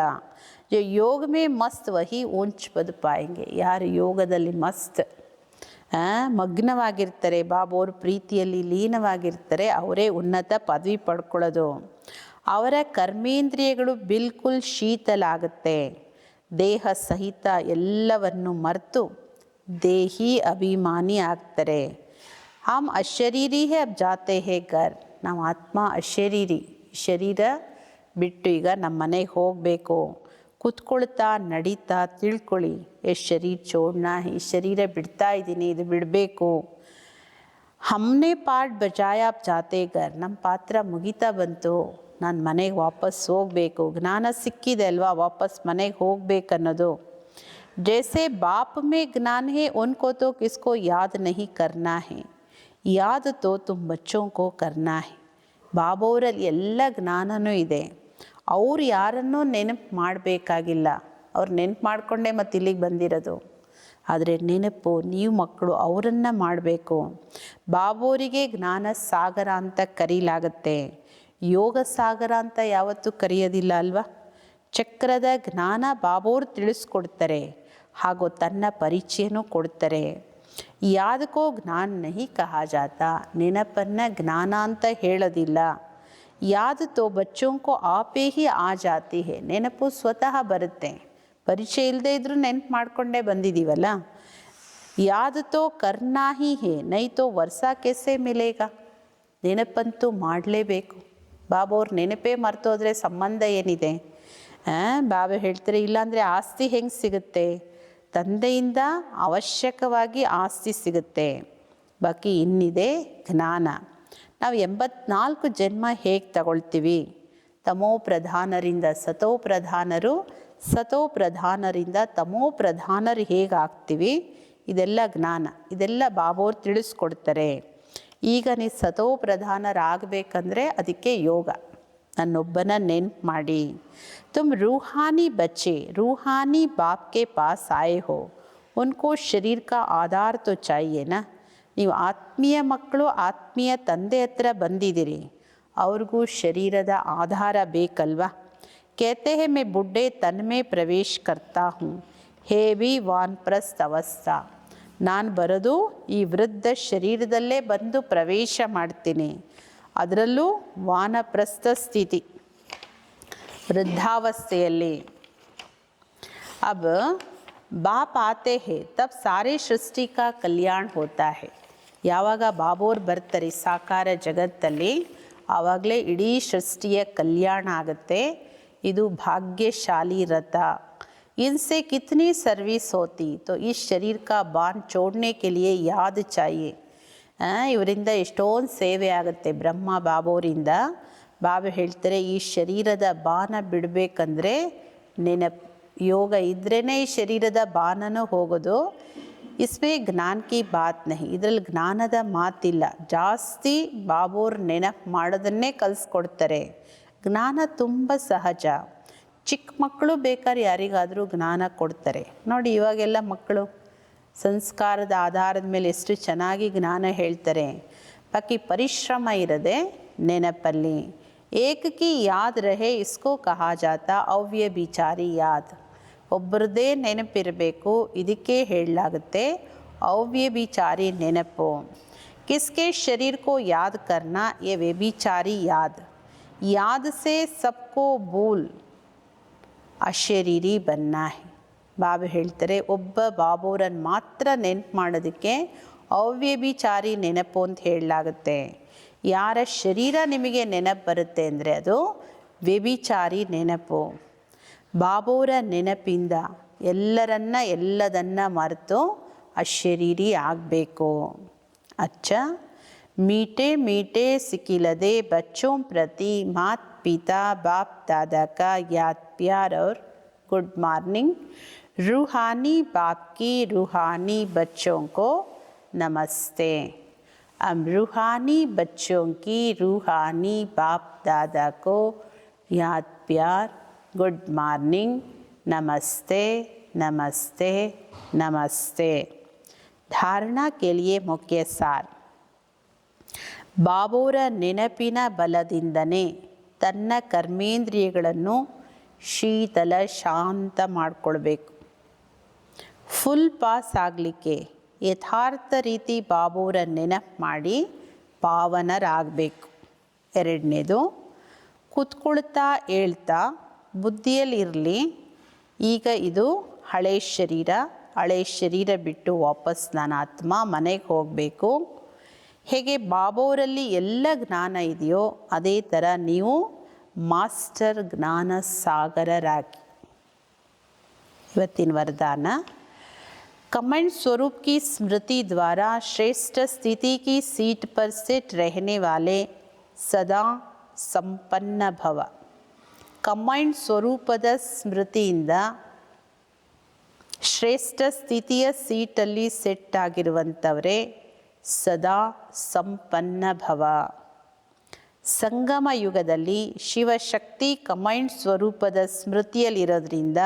जो योग में मस्त वही ऊंच पद पाएंगे. ಯಾರು ಯೋಗದಲ್ಲಿ ಮಸ್ತ್ ಮಗ್ನವಾಗಿರ್ತಾರೆ, ಬಾಬೋರ್ ಪ್ರೀತಿಯಲ್ಲಿ ಲೀನವಾಗಿರ್ತಾರೆ, ಅವರೇ ಉನ್ನತ ಪದವಿ ಪಡ್ಕೊಳ್ಳೋದು. ಅವರ ಕರ್ಮೇಂದ್ರಿಯಗಳು ಬಿಲ್ಕುಲ್ ಶೀತಲಾಗುತ್ತೆ. ದೇಹ ಸಹಿತ ಎಲ್ಲವನ್ನು ಮರೆತು ದೇಹಿ ಅಭಿಮಾನಿ ಆಗ್ತಾರೆ. ಹಮ್ ಅಶರೀರಿ ಹೇ ಅಬ್ ಜಾತೆ ಹೇ ಘರ್. ನಾವು ಆತ್ಮ ಅಶರೀರಿ, ಶರೀರ ಬಿಟ್ಟು ಈಗ ನಮ್ಮ ಮನೆಗೆ ಹೋಗಬೇಕು. ಕೂತ್ಕೊಳ್ತಾ ನಡೀತಾ ತಿಳ್ಕೊಳ್ಳಿ, ಎಷ್ಟು ಶರೀರ ಚೋಡ್ನಾ, ಈ ಶರೀರ ಬಿಡ್ತಾ ಇದ್ದೀನಿ, ಇದು ಬಿಡಬೇಕು. ಹಮ್ನೆ ಪಾಠ ಬಜಾಯ ಅಬ್ ಜಾತೆ ಘರ್. ನಮ್ಮ ಪಾತ್ರ ಮುಗಿತಾ ಬಂತು, ನಾನು ಮನೆಗೆ ವಾಪಸ್ ಹೋಗಬೇಕು. ಜ್ಞಾನ ಸಿಕ್ಕಿದೆ ಅಲ್ವಾ, ವಾಪಸ್ ಮನೆಗೆ ಹೋಗ್ಬೇಕನ್ನೋದು. ಜೈಸೆ ಬಾಪ್ ಮೇ ಜ್ಞಾನ ಹೇ ಉನ್ಕೋ ತೋ ಕಿಸ್ಕೋ ಯಾದ್ ನಹಿ ಕರ್ನಾ ಹೇ, ಯಾದ್ ತೋ ತುಮ್ ಬಚ್ಚೋಂ ಕೋ ಕರ್ನಾ ಹೇ. ಬಾಬೋರಲ್ಲಿ ಎಲ್ಲ ಜ್ಞಾನನೂ ಇದೆ, ಅವ್ರು ಯಾರನ್ನೂ ನೆನಪು ಮಾಡಬೇಕಾಗಿಲ್ಲ. ಅವ್ರು ನೆನಪು ಮಾಡಿಕೊಂಡೇ ಮತ್ತು ಇಲ್ಲಿಗೆ ಬಂದಿರೋದು. ಆದರೆ ನೆನಪು ನೀವು ಮಕ್ಕಳು ಅವರನ್ನು ಮಾಡಬೇಕು. ಬಾಬೋರಿಗೆ ಜ್ಞಾನ ಸಾಗರ ಅಂತ ಕರೀಲಾಗುತ್ತೆ, ಯೋಗ ಸಾಗರ ಅಂತ ಯಾವತ್ತೂ ಕರೆಯೋದಿಲ್ಲ ಅಲ್ವಾ. ಚಕ್ರದ ಜ್ಞಾನ ಬಾಬೋರು ತಿಳಿಸ್ಕೊಡ್ತಾರೆ, ಹಾಗೂ ತನ್ನ ಪರಿಚಯನೂ ಕೊಡ್ತಾರೆ. ಯಾದಕ್ಕೋ ಜ್ಞಾನ ನಹಿ ಕಹಾ ಜಾತ. ನೆನಪನ್ನು ಜ್ಞಾನ ಅಂತ ಹೇಳೋದಿಲ್ಲ. ಯಾದ್ ತೋ ಬಚ್ಚೋಂ ಕೋ ಆಪೇ ಹಿ ಆ ಜಾತಿ ಹೇ. ನೆನಪು ಸ್ವತಃ ಬರುತ್ತೆ, ಪರಿಚಯ ಇಲ್ಲದೆ ಇದ್ರೂ ನೆನಪು ಮಾಡಿಕೊಂಡೇ ಬಂದಿದ್ದೀವಲ್ಲ. ಯಾದ್ ತೋ ಕರ್ನಾ ಹಿ ಹೇ, ನೈ ತೋ ವರ್ಷ ಕೆಸೆ ಮಿಲೇಗ. ನೆನಪಂತೂ ಮಾಡಲೇಬೇಕು. ಬಾಬೋರು ನೆನಪೇ ಮರ್ತೋದ್ರೆ ಸಂಬಂಧ ಏನಿದೆ? ಬಾಬಾ ಹೇಳ್ತಾರೆ, ಇಲ್ಲಾಂದರೆ ಆಸ್ತಿ ಹೆಂಗೆ ಸಿಗುತ್ತೆ? ತಂದೆಯಿಂದ ಅವಶ್ಯಕವಾಗಿ ಆಸ್ತಿ ಸಿಗುತ್ತೆ, ಬಾಕಿ ಇನ್ನಿದೆ ಜ್ಞಾನ. ನಾವು 84 ಜನ್ಮ ಹೇಗೆ ತಗೊಳ್ತೀವಿ? ತಮೋ ಪ್ರಧಾನರಿಂದ ಸತೋ ಪ್ರಧಾನರು, ಸತೋ ಪ್ರಧಾನರಿಂದ ತಮೋ ಪ್ರಧಾನರು ಹೇಗಾಗ್ತೀವಿ, ಇದೆಲ್ಲ ಜ್ಞಾನ, ಇದೆಲ್ಲ ಬಾಬೋರು ತಿಳಿಸ್ಕೊಡ್ತಾರೆ. ಈಗ ನೀವು ಸತೋ ಪ್ರಧಾನರಾಗಬೇಕಂದ್ರೆ ಅದಕ್ಕೆ ಯೋಗ. ನನ್ನೊಬ್ಬನ ನೆನ್ಪು ಮಾಡಿ. ತುಮ್ ರೂಹಾನಿ ಬಚ್ಚೆ ರೂಹಾನಿ ಬಾಪ್ ಕೆ ಪಾಸ್ ಆಯೆ ಹೋ, ಉನ್ಕೋ ಶರೀರ ಕಾ ಆಧಾರ ತೋ ಚಾಹಿಯೇನಾ. ನೀವು ಆತ್ಮೀಯ ಮಕ್ಕಳು ಆತ್ಮೀಯ ತಂದೆ ಹತ್ರ ಬಂದಿದ್ದೀರಿ, ಅವ್ರಿಗೂ ಶರೀರದ ಆಧಾರ ಬೇಕಲ್ವಾ. कहते हैं मैं बुढ़े तन में प्रवेश करता हूँ, हे भी ವಾನಪ್ರಸ್ಥ ಅವಸ್ಥಾ. ನಾನು ಬರೋದು ಈ ವೃದ್ಧ ಶರೀರದಲ್ಲೇ ಬಂದು ಪ್ರವೇಶ ಮಾಡ್ತೀನಿ, ಅದರಲ್ಲೂ ವಾನಪ್ರಸ್ಥ ಸ್ಥಿತಿ, ವೃದ್ಧಾವಸ್ಥೆಯಲ್ಲಿ. अब बाप आते हैं तब सारे सृष्टि का कल्याण होता है. ಯಾವಾಗ ಬಾಬೋರು ಬರ್ತಾರೆ ಸಾಕಾರ ಜಗತ್ತಲ್ಲಿ, ಆವಾಗಲೇ ಇಡೀ ಸೃಷ್ಟಿಯ ಕಲ್ಯಾಣ ಆಗುತ್ತೆ. ಇದು ಭಾಗ್ಯಶಾಲಿ ರಥ. इनसे कितनी सर्विस होती तो इस शरीर का बाण छोड़ने के लिए याद चाहिए. ಇವರಿಂದ ಎಷ್ಟೊಂದು ಸೇವೆ ಆಗುತ್ತೆ ಬ್ರಹ್ಮ ಬಾಬೋರಿಂದ. ಬಾಬಾ ಹೇಳ್ತಾರೆ, ಈ ಶರೀರದ ಬಾಣ ಬಿಡಬೇಕಂದ್ರೆ ನೆನಪು, ಯೋಗ ಇದ್ರೇ ಈ ಶರೀರದ ಬಾಣನೂ ಹೋಗೋದು. ಇಸ್ಮೇ ಜ್ಞಾನ ಕಿ ಬಾತ್ ನಹಿ, ಇದರಲ್ಲಿ ಜ್ಞಾನದ ಮಾತಿಲ್ಲ. ಜಾಸ್ತಿ ಬಾಬೋರು ನೆನಪು ಮಾಡೋದನ್ನೇ ಕಲಿಸ್ಕೊಡ್ತಾರೆ. ಜ್ಞಾನ ತುಂಬ ಸಹಜ. ಚಿಕ್ಕ ಮಕ್ಕಳು ಬೇಕಾದ್ರೆ ಯಾರಿಗಾದರೂ ಜ್ಞಾನ ಕೊಡ್ತಾರೆ ನೋಡಿ. ಇವಾಗೆಲ್ಲ ಮಕ್ಕಳು ಸಂಸ್ಕಾರದ ಆಧಾರದ ಮೇಲೆ ಎಷ್ಟು ಚೆನ್ನಾಗಿ ಜ್ಞಾನ ಹೇಳ್ತಾರೆ. ಬಾಕಿ ಪರಿಶ್ರಮ ಇರದೆ ನೆನಪಲ್ಲಿ. ಏಕಕಿ ಯಾದ್ ರಹೆ ಇಸ್ಕೋ ಕಹಾ ಜಾತ ಅವ್ಯಭಿಚಾರಿ ಯಾದ್. ಒಬ್ಬರದೇ ನೆನಪಿರಬೇಕು, ಇದಕ್ಕೆ ಹೇಳಲಾಗುತ್ತೆ ಅವ್ಯಭಿಚಾರಿ ನೆನಪು. ಕಿಸ್ಕೆ ಶರೀರ ಕೋ ಯಾದ್ ಕರ್ನಾ ಯೆ ವ್ಯಭಿಚಾರಿ ಯಾದ್. ಯಾದ್ ಸೆ ಸಬ್ಕೋ ಭೂಲ್ ಅಶರೀರಿ ಬನ್ನಾ ಹೈ. ಬಾಬಾ ಹೇಳ್ತಾರೆ, ಒಬ್ಬ ಬಾಬೋರನ್ನು ಮಾತ್ರ ನೆನಪು ಮಾಡೋದಕ್ಕೆ ಅವ್ಯಭಿಚಾರಿ ನೆನಪು ಅಂತ ಹೇಳಲಾಗುತ್ತೆ. ಯಾರ ಶರೀರ ನಿಮಗೆ ನೆನಪು ಬರುತ್ತೆ ಅಂದರೆ ಅದು ವ್ಯಭಿಚಾರಿ ನೆನಪು. ಬಾಬೋರ ನೆನಪಿಂದ ಎಲ್ಲದನ್ನು ಮರೆತು ಅಶರೀರಿ ಆಗಬೇಕು. ಅಚ್ಚ मीठे मीठे सिकिलदे बच्चों प्रति माता पिता बाप दादा का याद प्यार और गुड मॉर्निंग. रूहानी बाप की रूहानी बच्चों को नमस्ते. हम रूहानी बच्चों की रूहानी बाप दादा को याद प्यार गुड मॉर्निंग नमस्ते नमस्ते नमस्ते. धारणा के लिए मुख्य सार. ಬಾಬೋರ ನೆನಪಿನ ಬಲದಿಂದನೇ ತನ್ನ ಕರ್ಮೇಂದ್ರಿಯಗಳನ್ನು ಶೀತಲ ಶಾಂತ ಮಾಡಿಕೊಳ್ಬೇಕು. ಫುಲ್ ಪಾಸ್ ಆಗಲಿಕ್ಕೆ ಯಥಾರ್ಥ ರೀತಿ ಬಾಬೋರ ನೆನಪು ಮಾಡಿ ಪಾವನರಾಗಬೇಕು. ಎರಡನೇದು, ಕೂತ್ಕೊಳ್ತಾ ಹೇಳ್ತಾ ಬುದ್ಧಿಯಲ್ಲಿರಲಿ, ಈಗ ಇದು ಹಳೆ ಶರೀರ ಬಿಟ್ಟು ವಾಪಸ್ ನಾನು ಆತ್ಮ ಮನೆಗೆ ಹೋಗಬೇಕು. ಹೇಗೆ ಬಾಬೋರಲ್ಲಿ ಎಲ್ಲ ಜ್ಞಾನ ಇದೆಯೋ ಅದೇ ಥರ ನೀವು ಮಾಸ್ಟರ್ ಜ್ಞಾನ ಸಾಗರರಾಗಿ. ಇವತ್ತಿನ वरदान, कमेंट स्वरूप की स्मृति द्वारा श्रेष्ठ स्थिति की सीट पर सेट रहने वाले सदा संपन्न भव. ಕಮೆಂಟ್ ಸ್ವರೂಪದ ಸ್ಮೃತಿಯಿಂದ ಶ್ರೇಷ್ಠ ಸ್ಥಿತಿಯ ಸೀಟಲ್ಲಿ ಸೆಟ್ ಆಗಿರುವಂಥವರೇ ಸದಾ ಸಂಪನ್ನ ಭವ. ಸಂಗಮ ಯುಗದಲ್ಲಿ ಶಿವಶಕ್ತಿ ಕಮೆಂಟ್ ಸ್ವರೂಪದ ಸ್ಮೃತಿಯಲ್ಲಿರೋದ್ರಿಂದ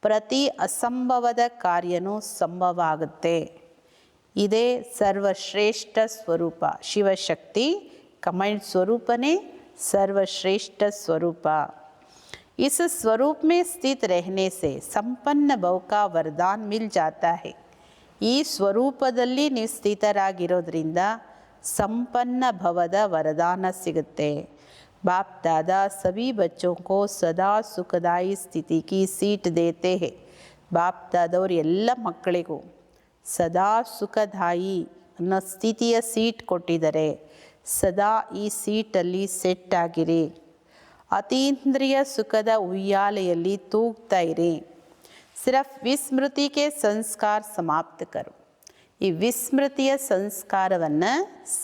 ಪ್ರತಿ ಅಸಂಭವದ ಕಾರ್ಯನೂ ಸಂಭವ ಆಗುತ್ತೆ. ಇದೇ ಸರ್ವಶ್ರೇಷ್ಠ ಸ್ವರೂಪ. ಶಿವಶಕ್ತಿ ಕಮೆಂಟ್ ಸ್ವರೂಪನೇ सर्वश्रेष्ठ स्वरूप. इस स्वरूप में स्थित रहने से संपन्न भव का वरदान मिल जाता है. ಈ ಸ್ವರೂಪದಲ್ಲಿ ನೀವು ಸ್ಥಿತರಾಗಿರೋದ್ರಿಂದ ಸಂಪನ್ನ ಭವದ ವರದಾನ ಸಿಗುತ್ತೆ. बाप दादा सभी बच्चों को सदा सुखदायी स्थिति की सीट देते हैं. बाप दादाವ್ರು ಎಲ್ಲ ಮಕ್ಕಳಿಗೂ ಸದಾ ಸುಖದಾಯಿ ಅನ್ನೋ ಸ್ಥಿತಿಯ ಸೀಟ್ ಕೊಟ್ಟಿದ್ದಾರೆ. ಸದಾ ಈ ಸೀಟಲ್ಲಿ ಸೆಟ್ ಆಗಿರಿ. ಅತೀಂದ್ರಿಯ ಸುಖದ ಉಯ್ಯಾಲೆಯಲ್ಲಿ ತೂಗ್ತಾ ಇರಿ. ಸಿರ್ಫ್ ವಿಸ್ಮೃತಿಗೆ ಸಂಸ್ಕಾರ ಸಮಾಪ್ತ ಕರು. ಈ ವಿಸ್ಮೃತಿಯ ಸಂಸ್ಕಾರವನ್ನು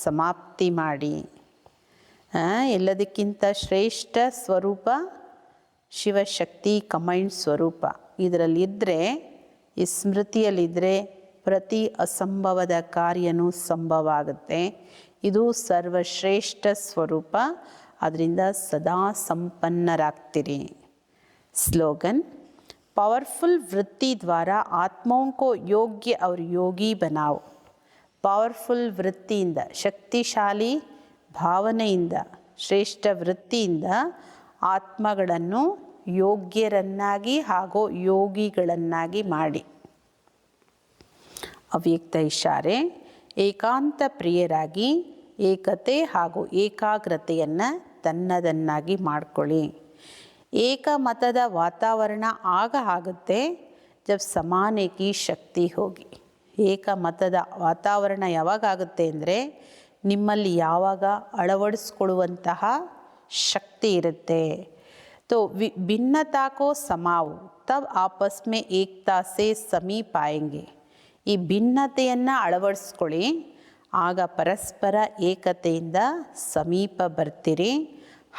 ಸಮಾಪ್ತಿ ಮಾಡಿ. ಎಲ್ಲದಕ್ಕಿಂತ ಶ್ರೇಷ್ಠ ಸ್ವರೂಪ ಶಿವಶಕ್ತಿ ಕಮೈಂಡ್ ಸ್ವರೂಪ. ಇದರಲ್ಲಿದ್ದರೆ, ಈ ಸ್ಮೃತಿಯಲ್ಲಿದ್ದರೆ ಪ್ರತಿ ಅಸಂಭವದ ಕಾರ್ಯನೂ ಸಂಭವ ಆಗುತ್ತೆ. ಇದು ಸರ್ವಶ್ರೇಷ್ಠ ಸ್ವರೂಪ. ಅದರಿಂದ ಸದಾ ಸಂಪನ್ನರಾಗ್ತೀರಿ. स्लोगन, पावरफुल वृत्ति द्वारा आत्माओं को योग्य और योगी बनाओ. ಪವರ್ಫುಲ್ ವೃತ್ತಿಯಿಂದ, ಶಕ್ತಿಶಾಲಿ ಭಾವನೆಯಿಂದ, ಶ್ರೇಷ್ಠ ವೃತ್ತಿಯಿಂದ ಆತ್ಮಗಳನ್ನು ಯೋಗ್ಯರನ್ನಾಗಿ ಹಾಗೂ ಯೋಗಿಗಳನ್ನಾಗಿ ಮಾಡಿ. ಅವ್ಯಕ್ತ ಇಶಾರೆ, ಏಕಾಂತ ಪ್ರಿಯರಾಗಿ ಏಕತೆ ಹಾಗೂ ಏಕಾಗ್ರತೆಯನ್ನು ತನ್ನದನ್ನಾಗಿ ಮಾಡಿಕೊಳ್ಳಿ. ಏಕಮತದ ವಾತಾವರಣ ಆಗ ಆಗುತ್ತೆ ಜಬ್ ಸಮಾನೆ ಕಿ ಶಕ್ತಿ ಹೋಗಿ. ಏಕಮತದ ವಾತಾವರಣ ಯಾವಾಗ ಆಗುತ್ತೆ ಅಂದರೆ ನಿಮ್ಮಲ್ಲಿ ಯಾವಾಗ ಅಳವಡಿಸ್ಕೊಳ್ಳುವಂತಹ ಶಕ್ತಿ ಇರುತ್ತೆ. तो भिन्नता को समाओ तब आपस में एकता से समीप आएंगे. ಈ ಭಿನ್ನತೆಯನ್ನು ಅಳವಡಿಸ್ಕೊಳ್ಳಿ, ಆಗ ಪರಸ್ಪರ ಏಕತೆಯಿಂದ ಸಮೀಪ ಬರ್ತೀರಿ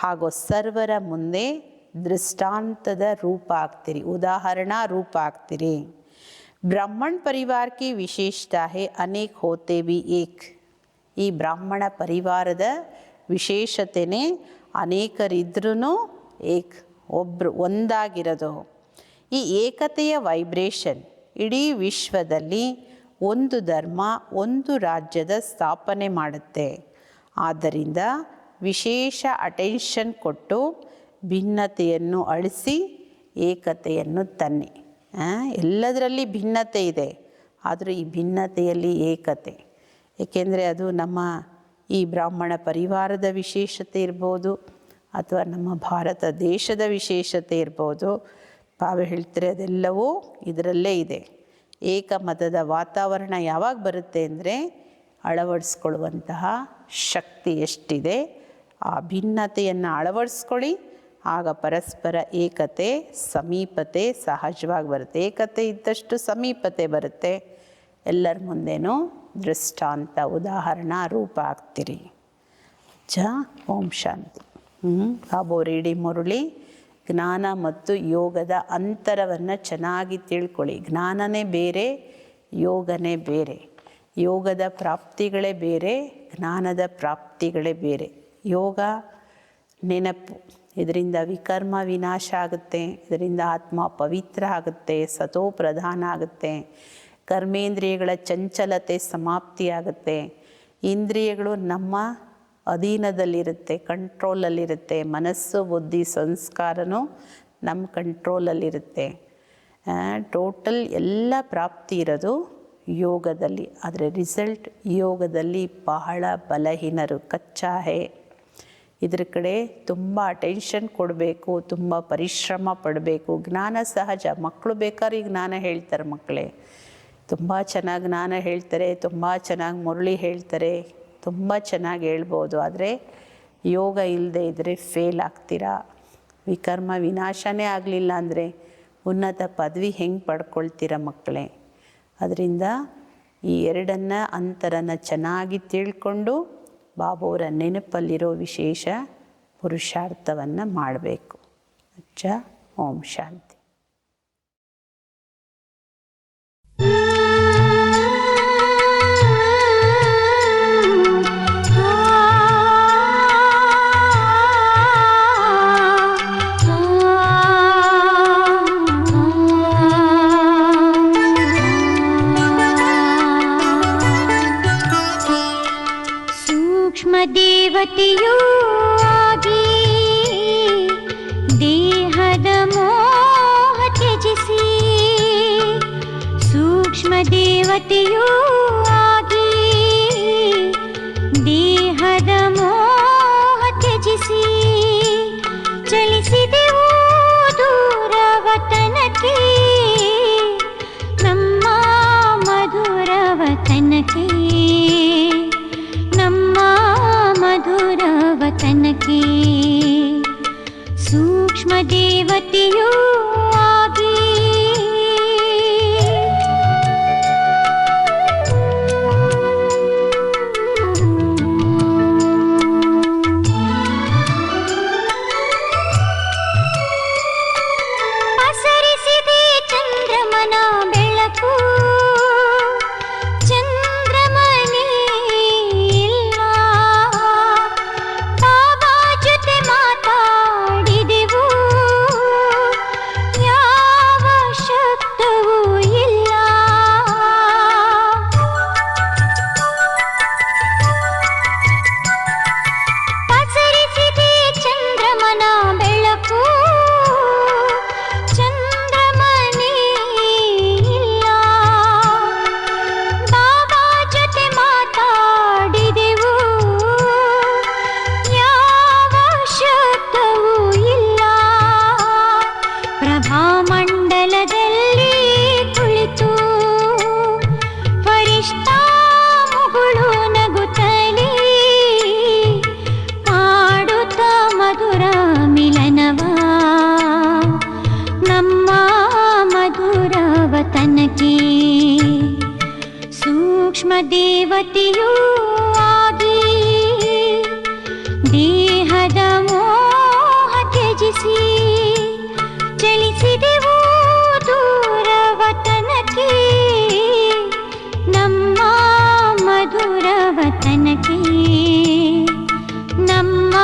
ಹಾಗೂ ಸರ್ವರ ಮುಂದೆ ದೃಷ್ಟಾಂತದ ರೂಪ ಆಗ್ತೀರಿ, ಉದಾಹರಣಾ ರೂಪ ಆಗ್ತೀರಿ. ಬ್ರಾಹ್ಮಣ ಪರಿವಾರ ಕಿ ವಿಶೇಷತಾ ಹೈ ಅನೇಕ ಹೋತೆ ಬಿ ಏಕ್. ಈ ಬ್ರಾಹ್ಮಣ ಪರಿವಾರದ ವಿಶೇಷತೆಯೇ ಅನೇಕರಿದ್ರೂ ಏಕ್, ಒಬ್ಬರು ಒಂದಾಗಿರೋದು. ಈ ಏಕತೆಯ ವೈಬ್ರೇಷನ್ ಇಡೀ ವಿಶ್ವದಲ್ಲಿ ಒಂದು ಧರ್ಮ, ಒಂದು ರಾಜ್ಯದ ಸ್ಥಾಪನೆ ಮಾಡುತ್ತೆ. ಆದ್ದರಿಂದ ವಿಶೇಷ ಅಟೆನ್ಷನ್ ಕೊಟ್ಟು ಭಿನ್ನತೆಯನ್ನು ಅಳಿಸಿ ಏಕತೆಯನ್ನು ತನ್ನಿ. ಎಲ್ಲದರಲ್ಲಿ ಭಿನ್ನತೆ ಇದೆ, ಆದರೂ ಈ ಭಿನ್ನತೆಯಲ್ಲಿ ಏಕತೆ. ಏಕೆಂದರೆ ಅದು ನಮ್ಮ ಈ ಬ್ರಾಹ್ಮಣ ಪರಿವಾರದ ವಿಶೇಷತೆ ಇರ್ಬೋದು, ಅಥವಾ ನಮ್ಮ ಭಾರತ ದೇಶದ ವಿಶೇಷತೆ ಇರ್ಬೋದು. ಪಾವೆ ಹೇಳ್ತಾರೆ ಅದೆಲ್ಲವೂ ಇದರಲ್ಲೇ ಇದೆ. ಏಕಮತದ ವಾತಾವರಣ ಯಾವಾಗ ಬರುತ್ತೆ ಅಂದರೆ ಅಳವಡಿಸ್ಕೊಳ್ಳುವಂತಹ ಶಕ್ತಿ ಎಷ್ಟಿದೆ, ಆ ಭಿನ್ನತೆಯನ್ನು ಅಳವಡಿಸ್ಕೊಳ್ಳಿ, ಆಗ ಪರಸ್ಪರ ಏಕತೆ, ಸಮೀಪತೆ ಸಹಜವಾಗಿ ಬರುತ್ತೆ. ಏಕತೆ ಇದ್ದಷ್ಟು ಸಮೀಪತೆ ಬರುತ್ತೆ. ಎಲ್ಲರ ಮುಂದೆನೂ ದೃಷ್ಟಾಂತ, ಉದಾಹರಣಾ ರೂಪ ಆಗ್ತೀರಿ. ಓಂ ಶಾಂತಿ. ಬಾಬೋರೇಡಿ ಮುರಳಿ, ಜ್ಞಾನ ಮತ್ತು ಯೋಗದ ಅಂತರವನ್ನು ಚೆನ್ನಾಗಿ ತಿಳ್ಕೊಳ್ಳಿ. ಜ್ಞಾನನೇ ಬೇರೆ, ಯೋಗನೇ ಬೇರೆ. ಯೋಗದ ಪ್ರಾಪ್ತಿಗಳೇ ಬೇರೆ, ಜ್ಞಾನದ ಪ್ರಾಪ್ತಿಗಳೇ ಬೇರೆ. ಯೋಗ ನೆನಪು, ಇದರಿಂದ ವಿಕರ್ಮ ವಿನಾಶ ಆಗುತ್ತೆ, ಇದರಿಂದ ಆತ್ಮ ಪವಿತ್ರ ಆಗುತ್ತೆ, ಸತೋ ಪ್ರಧಾನ ಆಗುತ್ತೆ, ಕರ್ಮೇಂದ್ರಿಯಗಳ ಚಂಚಲತೆ ಸಮಾಪ್ತಿ ಆಗುತ್ತೆ. ಇಂದ್ರಿಯಗಳು ನಮ್ಮ ಅಧೀನದಲ್ಲಿರುತ್ತೆ, ಕಂಟ್ರೋಲಲ್ಲಿರುತ್ತೆ. ಮನಸ್ಸು, ಬುದ್ಧಿ, ಸಂಸ್ಕಾರನೂ ನಮ್ಮ ಕಂಟ್ರೋಲಲ್ಲಿರುತ್ತೆ. ಟೋಟಲ್ ಎಲ್ಲ ಪ್ರಾಪ್ತಿ ಇರೋದು ಯೋಗದಲ್ಲಿ. ಆದರೆ ರಿಸಲ್ಟ್ ಯೋಗದಲ್ಲಿ ಬಹಳ ಬಲಹೀನರು, ಕಚ್ಚಾ ಹೇ. ಇದ್ರ ಕಡೆ ತುಂಬ ಅಟೆನ್ಷನ್ ಕೊಡಬೇಕು, ತುಂಬ ಪರಿಶ್ರಮ ಪಡಬೇಕು. ಜ್ಞಾನ ಸಹಜ, ಮಕ್ಕಳು ಬೇಕಾದ್ರೆ ಜ್ಞಾನ ಹೇಳ್ತಾರೆ. ಮಕ್ಕಳೇ ತುಂಬ ಚೆನ್ನಾಗಿ ಜ್ಞಾನ ಹೇಳ್ತಾರೆ, ತುಂಬ ಚೆನ್ನಾಗಿ ಮುರಳಿ ಹೇಳ್ತಾರೆ, ತುಂಬ ಚೆನ್ನಾಗಿ ಹೇಳ್ಬೋದು. ಆದರೆ ಯೋಗ ಇಲ್ಲದೆ ಇದ್ದರೆ ಫೇಲ್ ಆಗ್ತೀರಾ. ವಿಕರ್ಮ ವಿನಾಶನೇ ಆಗಲಿಲ್ಲ ಅಂದರೆ ಉನ್ನತ ಪದವಿ ಹೆಂಗೆ ಪಡ್ಕೊಳ್ತೀರ ಮಕ್ಕಳೇ? ಅದರಿಂದ ಈ ಎರಡನ್ನ ಅಂತರನ ಚೆನ್ನಾಗಿ ತಿಳ್ಕೊಂಡು ಬಾಬುವರ ನೆನಪಲ್ಲಿರೋ ವಿಶೇಷ ಪುರುಷಾರ್ಥವನ್ನು ಮಾಡಬೇಕು. ಅಚ್ಚಾ, ಓಂ ಶಾಂತಿ. ದೇವತೆಯೂ ಆಗಿ ದೇಹದ ಮೋಹ ತ್ಯಜಿಸಿ, ಸೂಕ್ಷ್ಮ ದೇವತೆಯೂ ಆಗಿ ದೇಹದ ಮೋಹ ತ್ಯಜಿಸಿ, ಚಲಿಸಿದೆವು ದೂರವತನಕ್ಕೆ ನಮ್ಮ ಮಧುರವತನಕ್ಕೆ, ಮಧುರವತನಕ್ಕೆ. ಸೂಕ್ಷ್ಮ ದೇವತೆಯೂ ಆಗಿ ಪಸರಿಸಿದೆ ಚಂದ್ರಮನ ಬೆಳಕು, ದೇವತೆಯೂ ಆಗಿ ದೇಹದ ಮೋಹ ತ್ಯಜಿಸಿ, ಚಲಿಸಿದೆವು ದೂರವತನಕ್ಕೆ ನಮ್ಮ ಮಧುರವತನಕ್ಕೆ, ನಮ್ಮ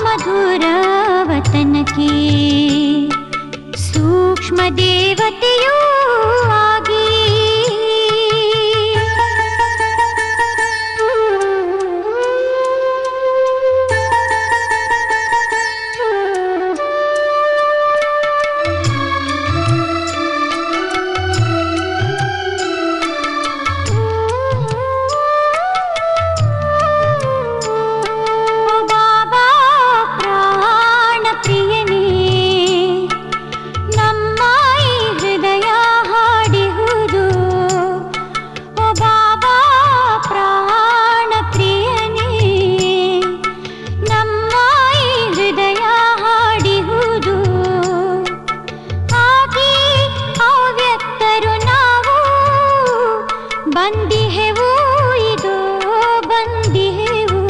ಮಧುರವತನಕ್ಕೆ. ಸೂಕ್ಷ್ಮ ದೇವತೆಯೂ ಆಗಿ ಬಂದಿಹೆವು, ಇದೋ ಬಂದಿಹೆವು,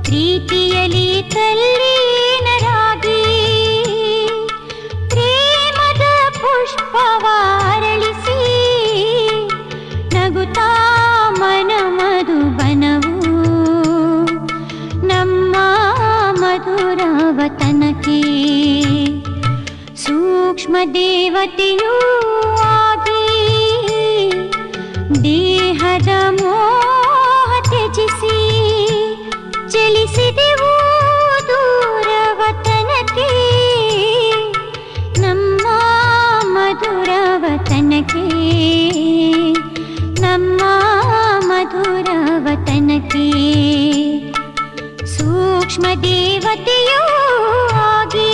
ಪ್ರೀತಿಯಲಿ ತಲ್ಲೀನರಾಗಿ ಪ್ರೇಮದ ಪುಷ್ಪವ ಅರಳಿಸಿ, ನಗುತ್ತಾ ಮನ ಮಧುಬನವು ನಮ್ಮ ಮಧುರವತನಕ್ಕೆ. ಸೂಕ್ಷ್ಮ ದೇವತೆಯೂ ಆಗಿ ದೇಹದ ಮೋಹ ತ್ಯಜಿಸಿ, ವತನಕ್ಕೆ ನಮ್ಮ ಮಧುರ ವತನಕ್ಕೆ ಸೂಕ್ಷ್ಮ ದೇವತೆಯೂ ಆಗಿ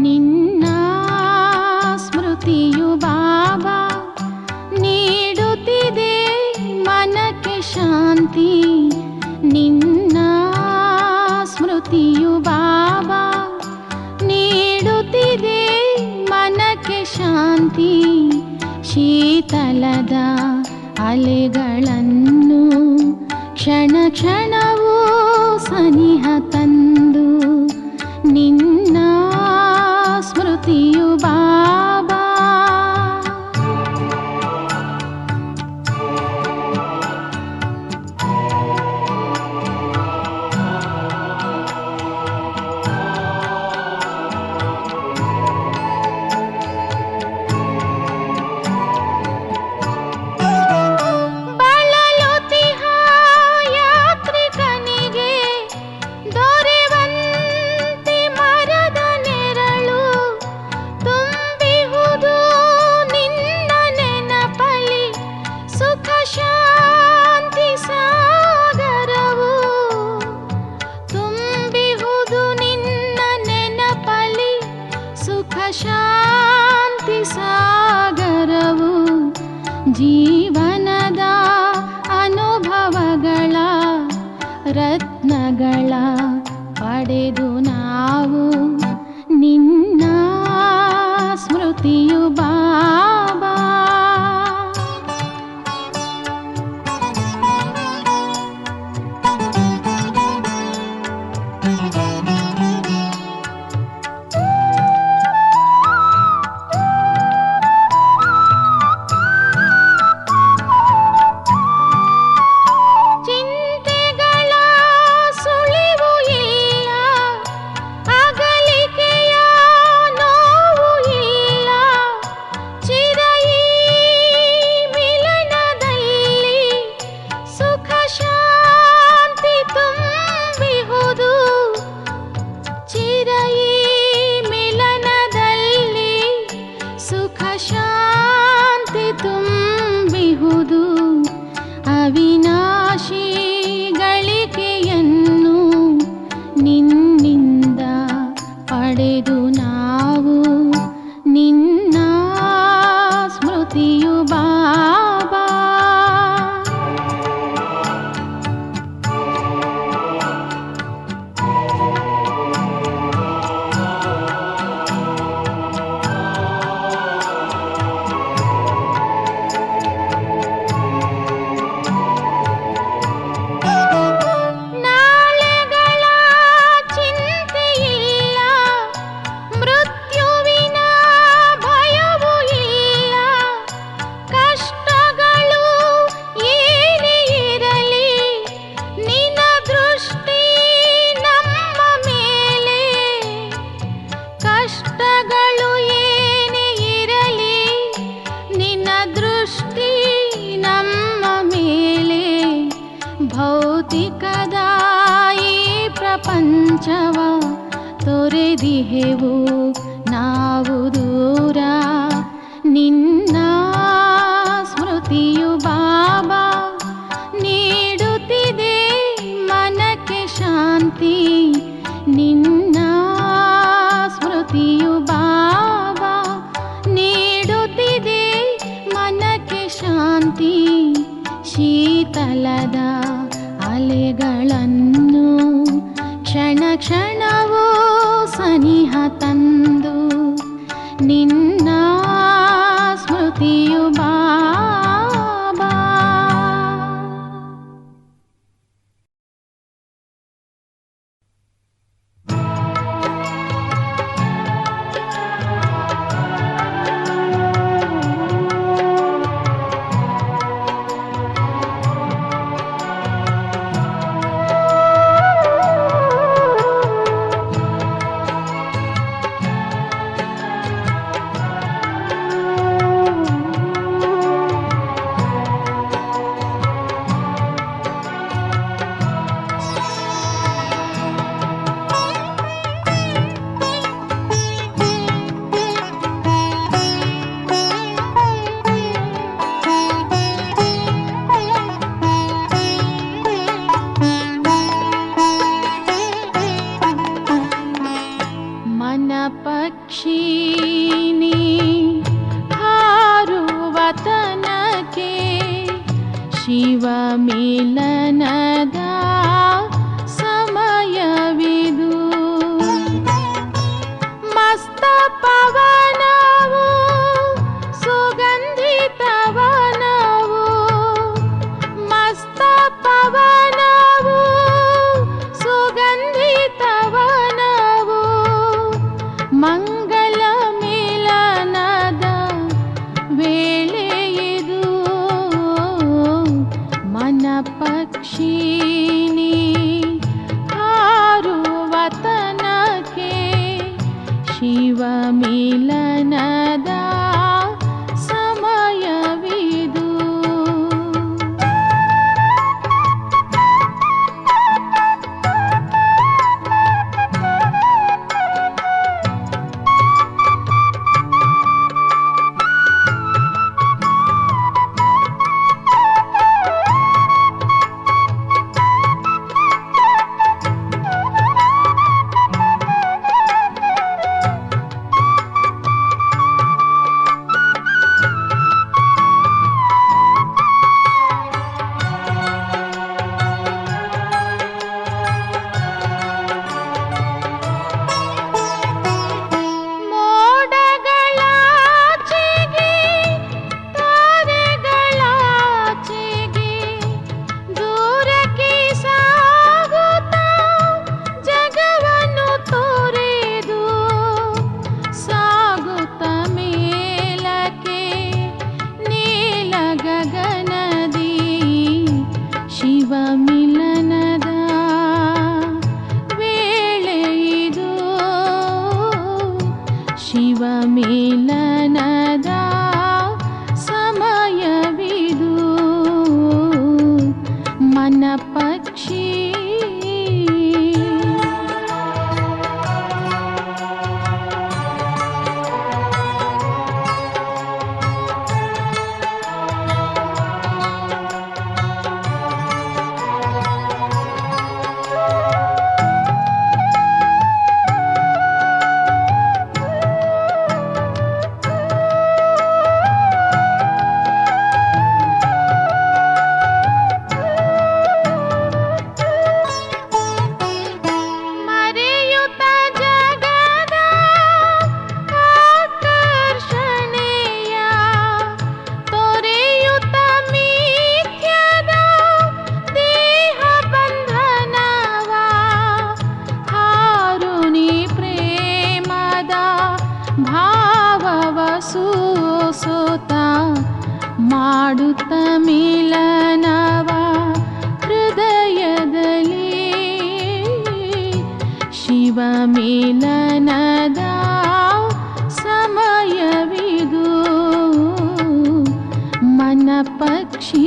ನಿನ್ನ ಸ್ಮೃತಿಯು ಬಾಬಾ ನೀಡುತ್ತಿದೆ ಮನಕ್ಕೆ ಶಾಂತಿ. ನಿನ್ನ ಸ್ಮೃತಿಯು ಬಾಬಾ ನೀಡುತ್ತಿದೆ ಮನಕ್ಕೆ ಶಾಂತಿ. ಶೀತಲದ ಅಲೆಗಳನ್ನು ಕ್ಷಣ ಕ್ಷಣವೂ ಸನಿಹ ತಂದು ನಿನ್ನ ಸ್ಮೃತಿಯು ಬಾಬಾ ಬಳಲುತಿಹ ಯಾತ್ರಿಕನಿಗೆ ದೊರೆವಂತೆ ಮರದ ನೆರಳು ತುಂಬಿಹುದು ನಿನ್ನ ನೆನಪಲಿ ಸುಖ ಶಾಂತಿ ಸಾಗರವು. ತುಂಬಿಹುದು ನಿನ್ನ ನೆನಪಲಿ ಸುಖ ಶಾಂತಿ ಸಾಗರವು. ಜೀವನದ ಅನುಭವಗಳ ರತ್ನಗಳ ಪಡೆದು ನಾವು ನಿನ್ನ ಸ್ಮೃತಿಯು ಬಾಬಾ. ಚಿಂತೆಗಳ ಸುಳಿವು ಇಲ್ಲ, ಅಗಲಿಕೆಯ ನೋವು ಇಲ್ಲ. ಚಿರಯಿ ಮಿಲನದಲ್ಲಿ ಸುಖ ಶಾಂತಿ ತುಂಬಿಹುದು. ಚಿರಯಿ ಮಿಲನದಲ್ಲಿ ಸುಖ ಶಾಂತಿ ತುಂಬಿಹುದು. ಅವಿನಾಶಿ ಗಳಿಕೆಯನ್ನು ನಿನ್ನಿಂದ ಪಡೆದು ನಾವು ನಿನ್ನ ಸ್ಮೃತಿಯು ಬಾಬಾ. ನಾಳೆಗಳ ಚಿಂತೆಯಿಲ್ಲ, ಮೃತ್ಯುವಿನ ಭಯವೂ ಇಲ್ಲ. ಕಷ್ಟಗಳು ಏನೇ ಇರಲಿ ನಿನ್ನ ದೃಷ್ಟಿ ನಮ್ಮ ಮೇಲೆ. ಕಷ್ಟಗಳು ಏನೇ ಇರಲಿ ನಿನ್ನ ದೃಷ್ಟಿ ನಮ್ಮ ಮೇಲೆ. ಭೌತಿಕದ ಈ ಪ್ರಪಂಚವ ತೊರೆದಿಹೆವು ನಾವು ದೂರ. ನಿನ್ನ ಸ್ಮೃತಿಯು ಬಾಬಾ ನೀಡುತ್ತಿದೆ ಮನಕ್ಕೆ ಶಾಂತಿ. ನಿನ್ನ ಸ್ಮೃತಿಯು ಬಾಬಾ ನೀಡುತ್ತಿದೆ ಮನಕ್ಕೆ ಶಾಂತಿ. ಶೀತಲದ ಅಲೆಗಳನ್ನು ಕ್ಷಣ ಕ್ಷಣವೂ ಸನಿಹ ತಂದು ನಿನ್ನ ಸ್ಮೃತಿಯು ಬಾಬಾ. ಮಿಲನದ ಸಮಯವಿದು. ಮಸ್ತ ಪವನವು ಸುಗಂಧಿತವನವು, ಮಸ್ತ ಪವನವು ಸುಗಂಧಿತವನವು, ಮಂಗಲ ಮಿಲನದ ವೇಳೆಯಿದು. ಮನ ಪಕ್ಷಿನಿ ಹಾರುವ ತನಕೆ ಶಿವ ಮಿಲನದ ಸಮಯವಿದು. ಶಿವ ಮಿಲನದ ಸಮಯವಿದು. ಮನ ಪಕ್ಷಿ ಸೋತ ಮಾಡುತ್ತ ಮಿಲನವ ಹೃದಯದಲ್ಲಿ. ಶಿವ ಮಿಲನದ ಸಮಯವಿದು. ಮನ ಪಕ್ಷಿ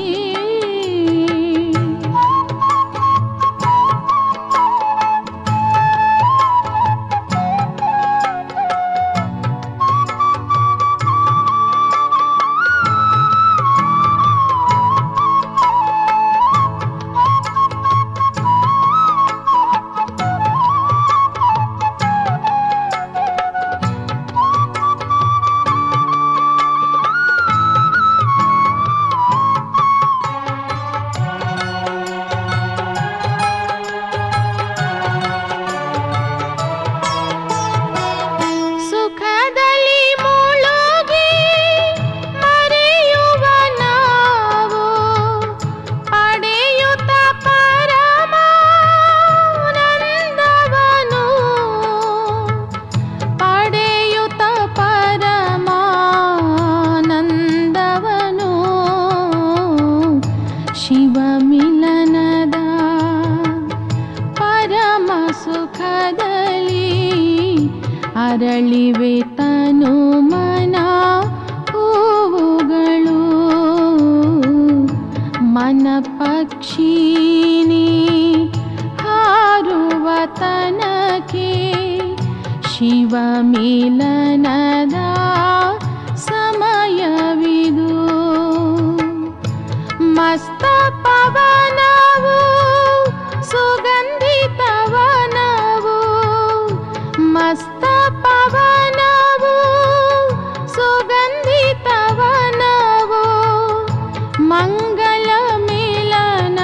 ಅರಳಿವೆ ತನು ಮನ ಹೂವುಗಳು. ಮನ ಪಕ್ಷಿನಿ ಹಾರುವ ತನಕೆ ಶಿವ ಮಿಲನದ ಸಮಯವಿದು. ಮಸ್ತ ಪವನವು ಸುಗಂಧಿತವನವು, ಮಸ್ತ ಪವನವು ಸುಗಂಧಿತವನವು, ಮಂಗಲ ಮಿಲನ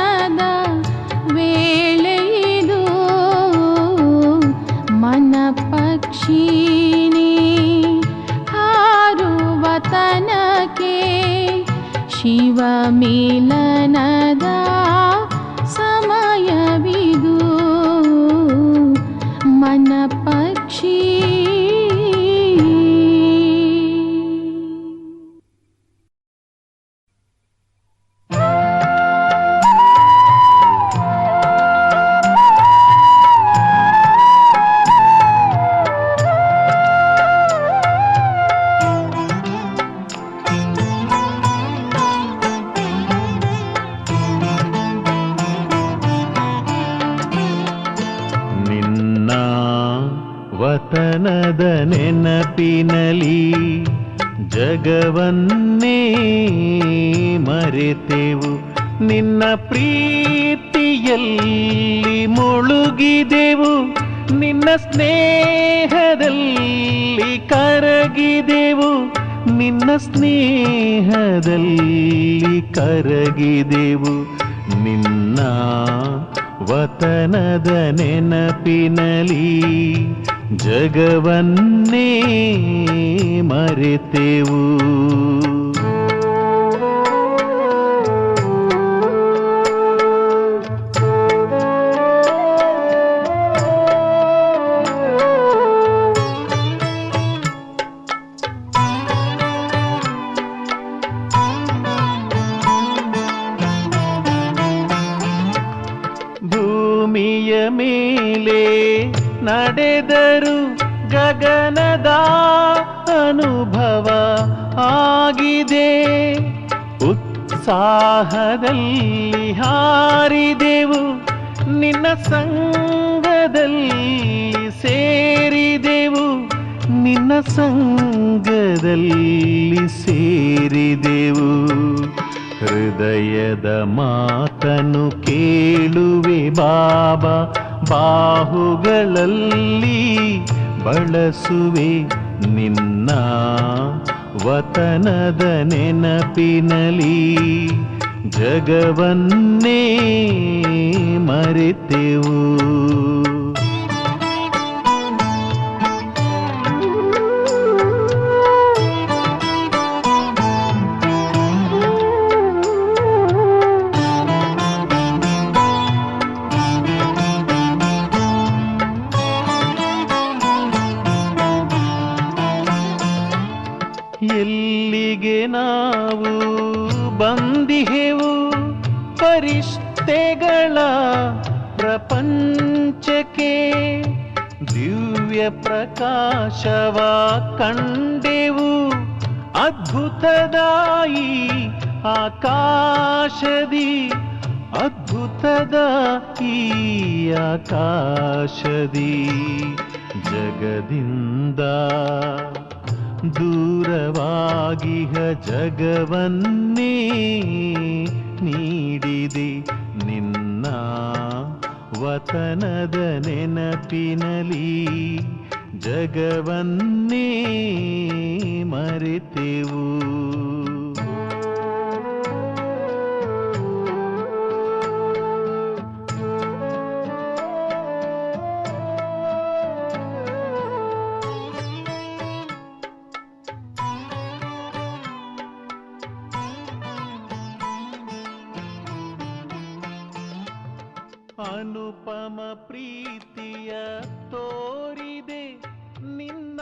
ವತನದ ನೆನಪಿನಲಿ ಜಗವನ್ನೇ ಮರೆತೆವು. ನಿನ್ನ ಪ್ರೀತಿಯಲ್ಲಿ ಮುಳುಗಿದೆವು, ನಿನ್ನ ಸ್ನೇಹದಲ್ಲಿ ಕರಗಿದೆವು, ನಿನ್ನ ಸ್ನೇಹದಲ್ಲಿ ಕರಗಿದೆವು. ನಿನ್ನ ವತನದ ನೆನಪಿನಲಿ ಜಗವನ್ನೇ ಮರೆತೆವು. ಭೂಮಿಯ ಮೇಲೆ ನಡೆದರು ಗಗನದ ಅನುಭವ ಆಗಿದೆ, ಉತ್ಸಾಹದಲ್ಲಿ ಹಾರಿದೆವು, ನಿನ್ನ ಸಂಗದಲ್ಲಿ ಸೇರಿದೆವು, ನಿನ್ನ ಸಂಗದಲ್ಲಿ ಸೇರಿದೆವು. ಹೃದಯದ ಮಾತನ್ನು ಕೇಳುವೆ ಬಾಬಾ, ಬಾಹುಗಳಲ್ಲಿ ಬಳಸುವೆ ನಿನ್ನ ವತನದ ನೆನಪಿನಲಿ ಜಗವನ್ನೇ ಮರೆತೆವು. ಎಲ್ಲಿಗೆ ನಾವು ಬಂದಿಹೆವು, ಪರಿಷ್ಠೆಗಳ ಪ್ರಪಂಚಕ್ಕೆ ದಿವ್ಯ ಪ್ರಕಾಶವ ಕಂಡೆವು. ಅದ್ಭುತದಾಯಿ ಆಕಾಶದಿ, ಅದ್ಭುತದ ಈ ಆಕಾಶದಿ ಜಗದಿಂದ ದೂರವಾಗಿಹ ಜಗವನ್ನೇ ನೀಡಿದೆ. ನಿನ್ನ ವತನದ ನೆನಪಿನಲಿ ಜಗವನ್ನೇ ಮರೆತೆವು. ಅನುಪಮ ಪ್ರೀತಿಯ ತೋರಿದೆ ನಿನ್ನ